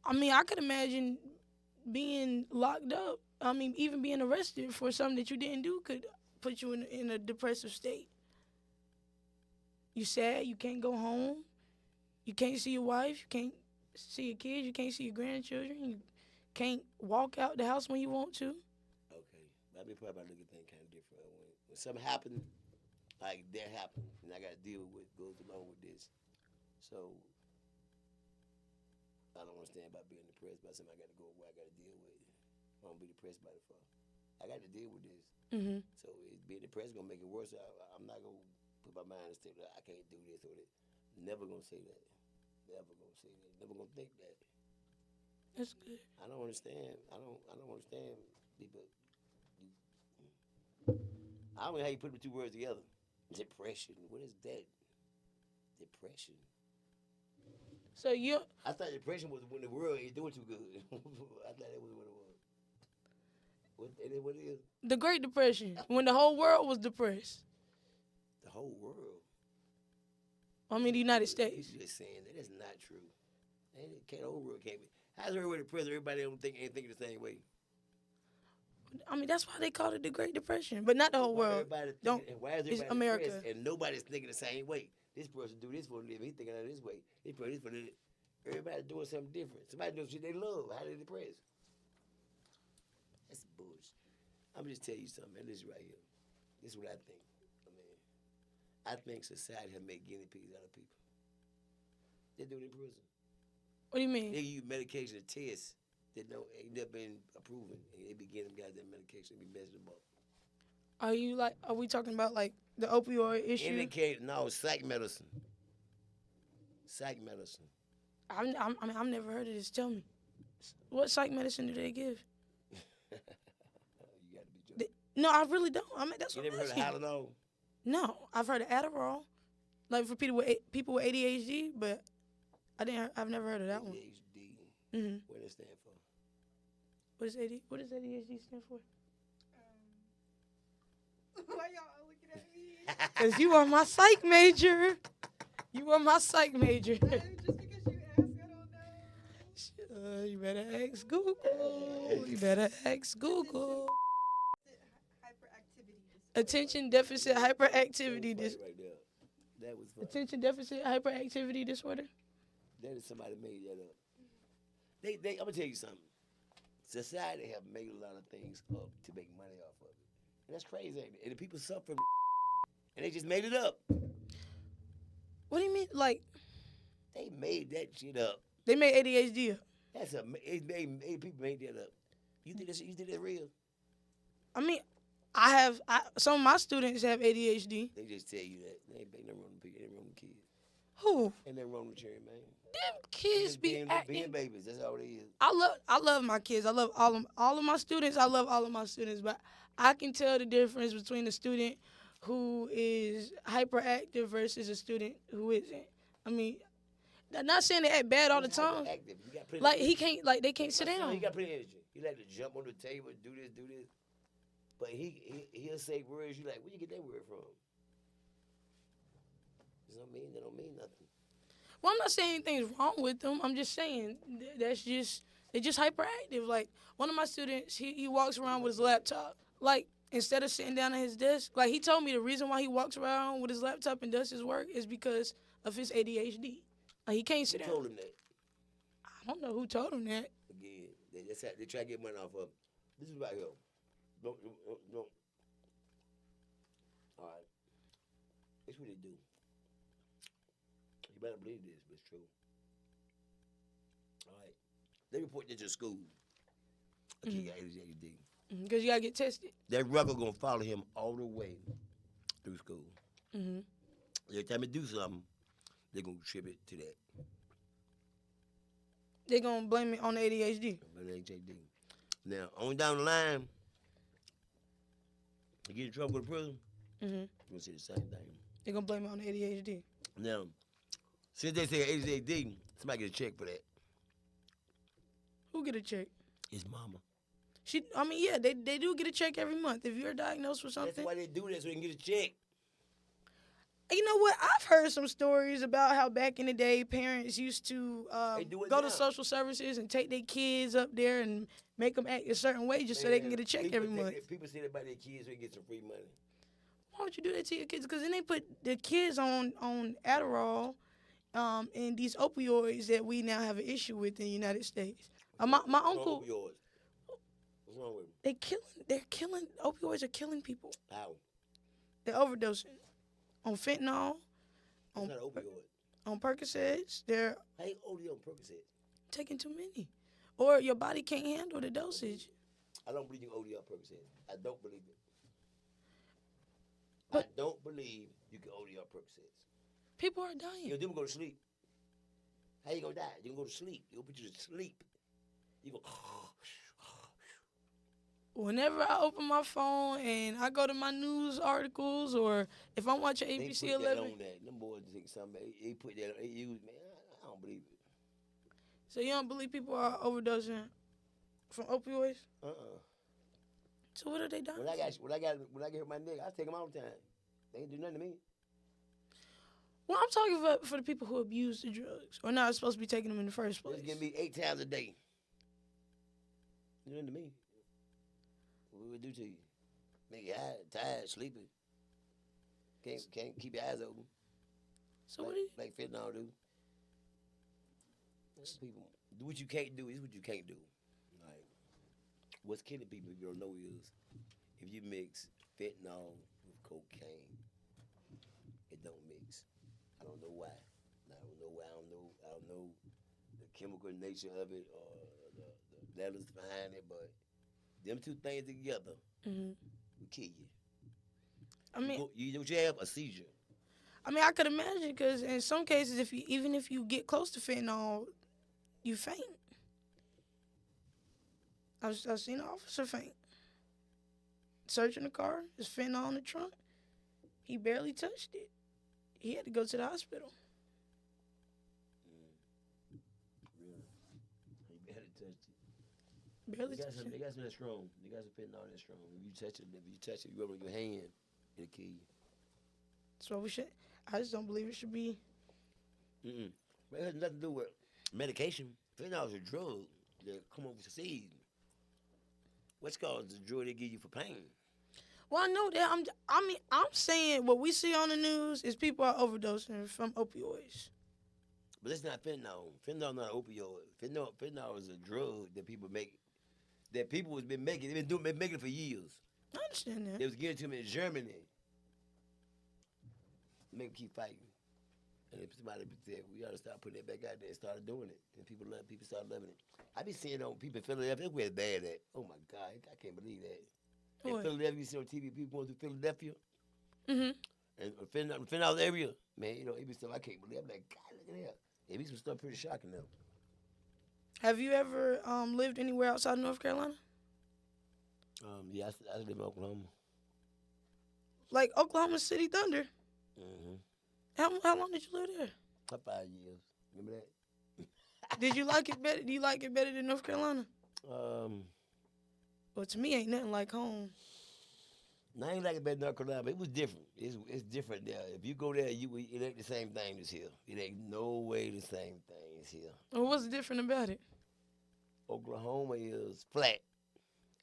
Speaker 2: I mean, I could imagine being locked up. I mean, even being arrested for something that you didn't do could put you in a depressive state. You sad. You can't go home. You can't see your wife. You can't see your kids. You can't see your grandchildren. You can't walk out the house when you want to.
Speaker 3: Okay, I mean, probably I look at things kind of different. When something happened, like that happened, and I got to deal with what goes along with this. So I don't understand about being depressed by something I got to go where I got to deal with. I don't be depressed by it for. I got to deal with this.
Speaker 2: Mm-hmm.
Speaker 3: So being depressed gonna make it worse. I'm not gonna put my mind in a state that I can't do this or that. Never gonna say that. Never gonna say that. Never gonna think that.
Speaker 2: That's good.
Speaker 3: I don't understand. I don't understand people. I don't know how you put the two words together. Depression. What is that? Depression.
Speaker 2: So you,
Speaker 3: I thought depression was when the world ain't doing too good. I thought that was what it was. What it is?
Speaker 2: the Great Depression, when the whole world was depressed.
Speaker 3: The whole world.
Speaker 2: I mean, the United States.
Speaker 3: You're just saying that. That's not true. The whole world can't be. How's everybody depressed? Everybody ain't thinking the same way.
Speaker 2: I mean, that's why they call it the Great Depression, but not the whole world.
Speaker 3: Why is everybody
Speaker 2: It's America.
Speaker 3: depressed and nobody's thinking the same way? This person do this for a living. He's thinking of this way. This person for this. Everybody's doing something different. Somebody doing shit they love. How they depressed? That's bullshit. I'm just tell you something, man. This is right here. This is what I think. I think society has made guinea pigs out of people. They do it in prison.
Speaker 2: What do you mean?
Speaker 3: They use medication to test that ain't never been proven. And they be getting them guys that medication and be messing them up.
Speaker 2: Are we talking about like the opioid issue?
Speaker 3: No, psych medicine. Psych medicine.
Speaker 2: I mean, I've never heard of this. Tell me, what psych medicine do they give?
Speaker 3: You gotta be joking.
Speaker 2: No, I really don't. I mean, that's
Speaker 3: You
Speaker 2: what
Speaker 3: never
Speaker 2: I'm
Speaker 3: heard
Speaker 2: asking.
Speaker 3: of Tylenol?
Speaker 2: No, I've heard of Adderall, like for people with ADHD, but I've never heard of that one.
Speaker 3: ADHD.
Speaker 2: Mm-hmm.
Speaker 3: What does it stand for?
Speaker 2: What does ADHD stand for?
Speaker 1: Why y'all looking at me?
Speaker 2: Because you are my psych major. You are my psych major.
Speaker 1: Just because you ask, I don't know.
Speaker 2: You better ask Google. You better ask Google.
Speaker 1: Hyperactivity disorder.
Speaker 2: Attention deficit hyperactivity
Speaker 3: That was funny right there. That was funny.
Speaker 2: Attention deficit hyperactivity disorder.
Speaker 3: That is somebody made that up. I'm gonna tell you something. Society have made a lot of things up to make money off of it, and that's crazy, ain't it? And the people suffer from it, and they just made it up.
Speaker 2: What do you mean? Like
Speaker 3: They made that shit up.
Speaker 2: they made ADHD up?
Speaker 3: People made that up. You think that's real?
Speaker 2: I mean, some of my students have ADHD.
Speaker 3: They just tell you that. They ain't nothing wrong with people. Ain't wrong with kids.
Speaker 2: Who?
Speaker 3: Ain't nothing wrong with children, man.
Speaker 2: Them kids
Speaker 3: Just
Speaker 2: be acting.
Speaker 3: being babies. That's all it is.
Speaker 2: I love my kids. I love all of my students. I love all of my students, but I can tell the difference between a student who is hyperactive versus a student who isn't. I mean, I'm not saying they act bad all the time.
Speaker 3: Active. You got plenty
Speaker 2: Like
Speaker 3: of
Speaker 2: he can't, like they can't sit
Speaker 3: My son,
Speaker 2: down.
Speaker 3: He got plenty of energy. He like to jump on the table, do this. But he'll say words you like, where you get that word from? They don't mean nothing.
Speaker 2: Well, I'm not saying anything's wrong with them. I'm just saying they're just hyperactive. Like one of my students, he walks around with his laptop. Like instead of sitting down at his desk, like he told me the reason why he walks around with his laptop and does his work is because of his ADHD. Like he can't sit
Speaker 3: Who
Speaker 2: down.
Speaker 3: told him that?
Speaker 2: I don't know who told him that.
Speaker 3: Again, they try to get money off of him. This is right here. Don't. All right. That's what they do. You better believe this, but it's true. All right. They report this to school. A kid got ADHD.
Speaker 2: Because you gotta get tested.
Speaker 3: That record gonna follow him all the way through school.
Speaker 2: Mm-hmm.
Speaker 3: Every time they do something, they're gonna attribute it to that.
Speaker 2: They're gonna blame it on the ADHD.
Speaker 3: ADHD. Now, on down the line, you get in trouble with the prison,
Speaker 2: Mm-hmm.
Speaker 3: you're gonna say the same thing.
Speaker 2: They're gonna blame it on the ADHD.
Speaker 3: Now, since they say ADHD, somebody get a check for that.
Speaker 2: Who get a check?
Speaker 3: His mama.
Speaker 2: They do get a check every month if you're diagnosed with something.
Speaker 3: That's why they do that, so they can get a check.
Speaker 2: You know what? I've heard some stories about how back in the day, parents used to
Speaker 3: They do it
Speaker 2: go
Speaker 3: now.
Speaker 2: to social services and take their kids up there and make them act a certain way just so they can get a check every month.
Speaker 3: People say that about their kids so they get some free money.
Speaker 2: Why would you do that to your kids? Because then they put the kids on Adderall and these opioids that we now have an issue with in the United States. My
Speaker 3: What's wrong
Speaker 2: uncle,
Speaker 3: with yours? What's wrong with them?
Speaker 2: they're killing, opioids are killing people.
Speaker 3: How?
Speaker 2: They're overdosing on fentanyl,
Speaker 3: It's
Speaker 2: on
Speaker 3: not an opioid.
Speaker 2: on Percocets. They're
Speaker 3: How you OD on Percocet?
Speaker 2: taking too many. Or your body can't handle the dosage.
Speaker 3: I don't believe you can OD on Percocet. I don't believe it. I
Speaker 2: But-
Speaker 3: don't believe you can OD on Percocets.
Speaker 2: People are
Speaker 3: You
Speaker 2: dying.
Speaker 3: know, them go to sleep. How you gonna die? You gonna go to sleep. You gonna put you to sleep. You gonna.
Speaker 2: Whenever I open my phone and I go to my news articles or if I'm watching
Speaker 3: They
Speaker 2: ABC
Speaker 3: put that
Speaker 2: 11,
Speaker 3: on that. Them boys think something. They put that. They use man. I don't believe it.
Speaker 2: so you don't believe people are overdosing from opioids? So what are they dying?
Speaker 3: When I get my nigga, I take them all the time. They ain't do nothing to me.
Speaker 2: Well, I'm talking for the people who abuse the drugs or not supposed to be taking them in the first place.
Speaker 3: Just give me 8 times a day. Do nothing to me. What would it do to you? Make you tired, sleepy. Can't keep your eyes open.
Speaker 2: So what do you?
Speaker 3: Like fentanyl do. People do what you can't do. This is what you can't do. Like what's killing people if you don't know is if you mix fentanyl with cocaine, it don't mix. I don't know why. I don't know why. I don't know the chemical nature of it or the letters behind it, but them two things together will kill you.
Speaker 2: I mean,
Speaker 3: You have a seizure.
Speaker 2: I could imagine because in some cases, even if you get close to fentanyl, you faint. I've seen an officer faint. Searching the car, there's fentanyl in the trunk. He barely touched it. He had to go to the hospital.
Speaker 3: Really. You better touch it.
Speaker 2: Barely
Speaker 3: They got
Speaker 2: touched
Speaker 3: some.
Speaker 2: it.
Speaker 3: They got some that strong. They got some fentanyl that strong. If you touch it, you rub it on your hand, it'll kill you.
Speaker 2: So we should. I just don't believe it should be.
Speaker 3: But it has nothing to do with medication. Fentanyl is a drug that come overseas. What's called the drug they give you for pain?
Speaker 2: Well, I know that. I'm saying what we see on the news is people are overdosing from opioids.
Speaker 3: But it's not fentanyl. Fentanyl not an opioid. Fentanyl is a drug that people make. That people has been making. They've been making it for years.
Speaker 2: I understand that.
Speaker 3: They was getting to them in Germany. Make them keep fighting. And if somebody said, we ought to start putting it back out there and started doing it. And people started loving it. I be seeing on people in Philadelphia, that's where it's bad at. Oh my God, I can't believe that. In
Speaker 2: What?
Speaker 3: Philadelphia, you see on TV, people going through Philadelphia.
Speaker 2: Mhm.
Speaker 3: And Fentanyl area, man, it be stuff I can't believe. I'm like, God, look at that. It be some stuff pretty shocking though.
Speaker 2: Have you ever lived anywhere outside of North Carolina?
Speaker 3: Yeah, I live in Oklahoma.
Speaker 2: Like Oklahoma City Thunder.
Speaker 3: Mm-hmm.
Speaker 2: How long did you live there?
Speaker 3: For 5 years. Remember that?
Speaker 2: Did you like it better? Do you like it better than North Carolina? Well, to me, ain't nothing like home.
Speaker 3: I ain't like it better than North Carolina, but it was different. It's different there. If you go there, it ain't the same thing as here. It ain't no way the same thing as here.
Speaker 2: Well, what's different about it?
Speaker 3: Oklahoma is flat.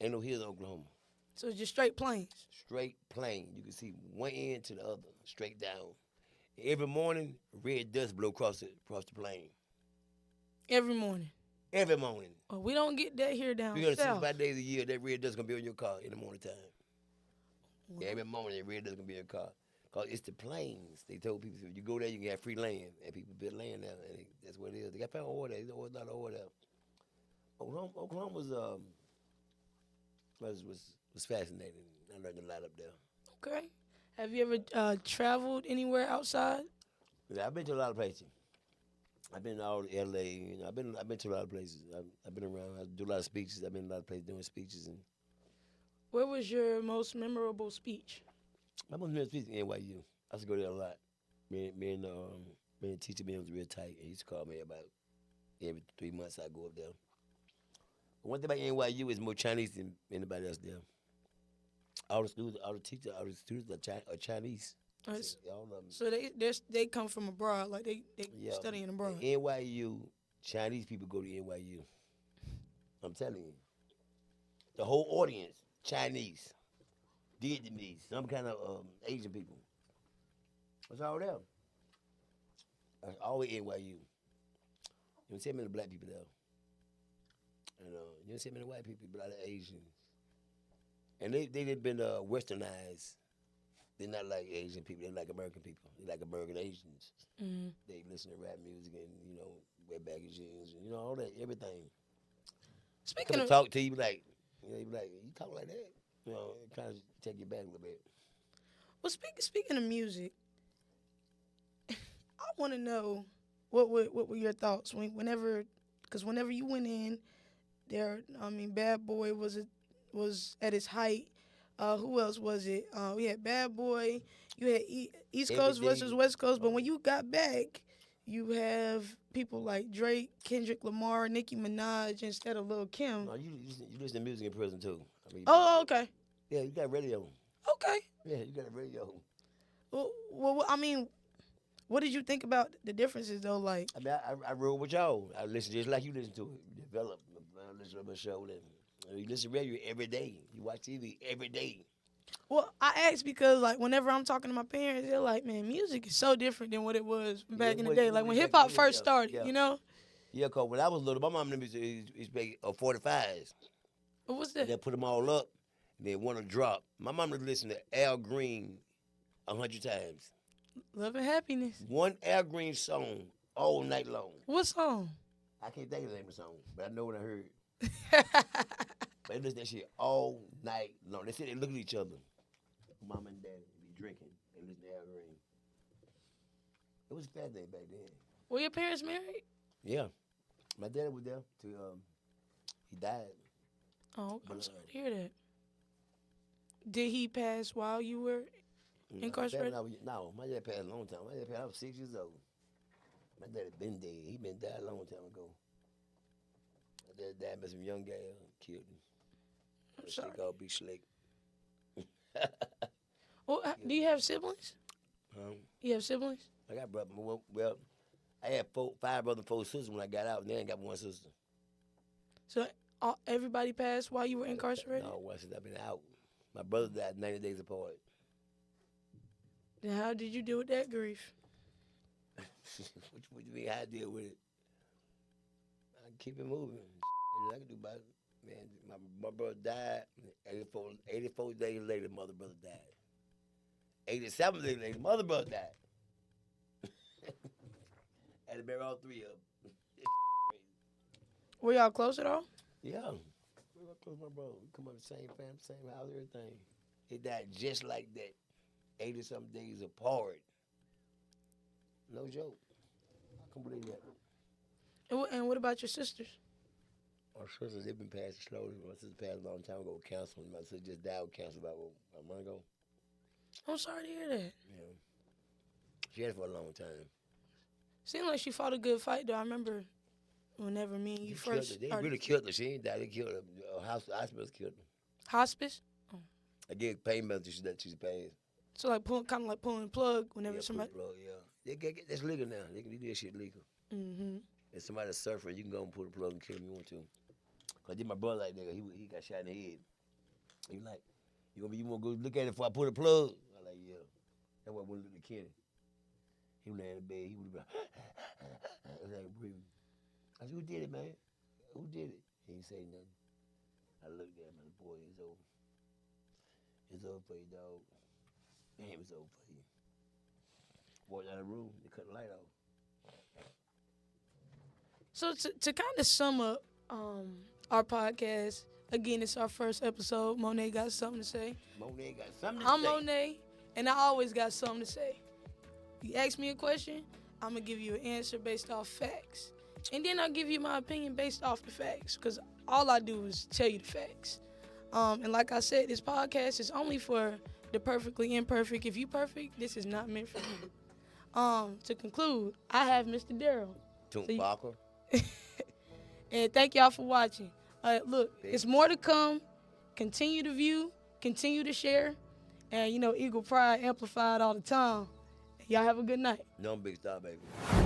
Speaker 3: Ain't no hills in Oklahoma.
Speaker 2: So it's just straight plains.
Speaker 3: Straight plain. You can see one end to the other, straight down. Every morning, red dust blow across the plain.
Speaker 2: Every morning.
Speaker 3: Every morning.
Speaker 2: Well, we don't get that here down
Speaker 3: 365 days a year, that red dust gonna be on your car in the morning time.
Speaker 2: Well,
Speaker 3: Every morning, that red dust gonna be in your car. Cause it's the plains. They told people if you go there, you can have free land, and people build land there, and that's what it is. They got found oil there. There's a lot of oil there. Oklahoma was fascinating. I learned a lot up there.
Speaker 2: okay. Have you ever traveled anywhere outside?
Speaker 3: Yeah, I've been to a lot of places. I've been all L.A. You know, I've been to a lot of places. I've been around. I do a lot of speeches. I've been in a lot of places doing speeches. And
Speaker 2: Where was your most memorable speech?
Speaker 3: my most memorable speech in NYU. I used to go there a lot. Me and the teacher was real tight. He used to call me about every 3 months. I go up there. But one thing about NYU is more Chinese than anybody else there. All the students are Chinese.
Speaker 2: S-
Speaker 3: All of them.
Speaker 2: So they come from abroad, like they
Speaker 3: Yeah.
Speaker 2: studying abroad.
Speaker 3: NYU, Chinese people go to NYU. I'm telling you. The whole audience, Chinese, Vietnamese, some kind of Asian people. That's all there. That's always NYU. You don't see many black people there. And you don't see many white people, but a lot of Asians. And they done been westernized. They're not like Asian people. They're like American people. They're like American Asians.
Speaker 2: Mm-hmm.
Speaker 3: They listen to rap music and wear baggy jeans and all that, everything.
Speaker 2: Speaking
Speaker 3: Come
Speaker 2: of,
Speaker 3: talk to you, like you be like, you talk like that, trying to take you back a little bit.
Speaker 2: well, speaking of music, I want to know what were your thoughts whenever you went in there. I mean, Bad Boy was at its height. Who else was it? We had Bad Boy. You had East Coast versus West Coast. But when you got back, you have people like Drake, Kendrick Lamar, Nicki Minaj instead of Lil Kim.
Speaker 3: No, you listen to music in prison too. I mean,
Speaker 2: Oh, okay.
Speaker 3: Yeah, you got radio.
Speaker 2: Okay.
Speaker 3: Yeah, you got a radio.
Speaker 2: Well, I mean, what did you think about the differences though? Like,
Speaker 3: I mean, I rode with y'all. I listen just like you listen to it. You develop. I listen to my show. And you listen to radio every day. You watch TV every day.
Speaker 2: well, I asked because like whenever I'm talking to my parents, they're like, "Man, music is so different than what it was back in the day. Like when hip hop first started, you know."
Speaker 3: Yeah, cause when I was little, my mom let me is big 45s.
Speaker 2: What was
Speaker 3: And
Speaker 2: that?
Speaker 3: they put them all up, and then one to drop. My mom would listen to Al Green 100 times.
Speaker 2: Love and Happiness.
Speaker 3: One Al Green song all night long.
Speaker 2: What song?
Speaker 3: I can't think of the name of the song, but I know what I heard. But they listen to that shit all night long. They sit there and look at each other. Mom and dad be drinking and listen to Al Green. It was a fat day back then.
Speaker 2: Were your parents married?
Speaker 3: Yeah. My dad was there till he died.
Speaker 2: Oh, I'm sorry to hear that. Did he pass while you were incarcerated?
Speaker 3: No, my dad passed a long time. My dad passed, I was 6 years old. My dad had been dead. He been dead a long time ago. My dad died by some young guy killed him.
Speaker 2: I'm sorry.
Speaker 3: Called Big Slick.
Speaker 2: Well, do you have siblings? You have siblings?
Speaker 3: I got brother. Well, I had 5 brothers and 4 sisters when I got out, and then I got 1 sister.
Speaker 2: So everybody passed while you were incarcerated?
Speaker 3: No, once I've been out. My brother died 90 days apart.
Speaker 2: Then how did you deal with that grief?
Speaker 3: What you mean? How I deal with it? I keep it moving. I can do about it. Man, my brother died. 84 days later, mother brother died. 87 days later, mother brother died. Had to bury all 3 of them.
Speaker 2: Were y'all close at all?
Speaker 3: Yeah. We were close, my brother. We come up the same family, same house, everything. He died just like that. 80-something days apart. No joke. I can't believe that.
Speaker 2: And what about your sisters?
Speaker 3: My sisters, they've been passing slowly. My sister passed a long time ago with cancer. My sister just died with cancer about a month ago.
Speaker 2: I'm sorry to hear that.
Speaker 3: Yeah. She had it for a long time.
Speaker 2: Seemed like she fought a good fight, though. I remember whenever me and you first
Speaker 3: They
Speaker 2: started.
Speaker 3: really killed her. She ain't died. They killed her. Hospitals killed her.
Speaker 2: Hospice?
Speaker 3: I gave pain medicine she's passed.
Speaker 2: So like kind of like pulling the plug whenever
Speaker 3: Yeah,
Speaker 2: somebody.
Speaker 3: plug, yeah. That's legal now. They can do that shit legal.
Speaker 2: Mm-hmm.
Speaker 3: If somebody's suffering, you can go and pull the plug and kill them if you want to. Cause I did my brother like that. He got shot in the head. He like, you want to go look at it before I pull the plug? I like, yeah. That's why I went to look at Kenny. He was laying in the bed. He would be like breathing. I said, who did it, man? Who did it? He ain't say nothing. I looked at him and boy, it's over. It's over for you, dog. Damn, it's over for you. Walked out of the room, they cut the light off.
Speaker 2: So to kind of sum up our podcast, again, it's our first episode. Monet got something to say.
Speaker 3: Monet got something to say.
Speaker 2: I'm Monet, and I always got something to say. You ask me a question, I'm going to give you an answer based off facts. And then I'll give you my opinion based off the facts, because all I do is tell you the facts. And like I said, this podcast is only for the perfectly imperfect. If you perfect, this is not meant for you. To conclude, I have Mr. Darryl.
Speaker 3: Barker.
Speaker 2: And thank y'all for watching. Look, it's more to come. Continue to view, continue to share, And, Eagle Pride amplified all the time. Y'all have a good night.
Speaker 3: No big star, baby.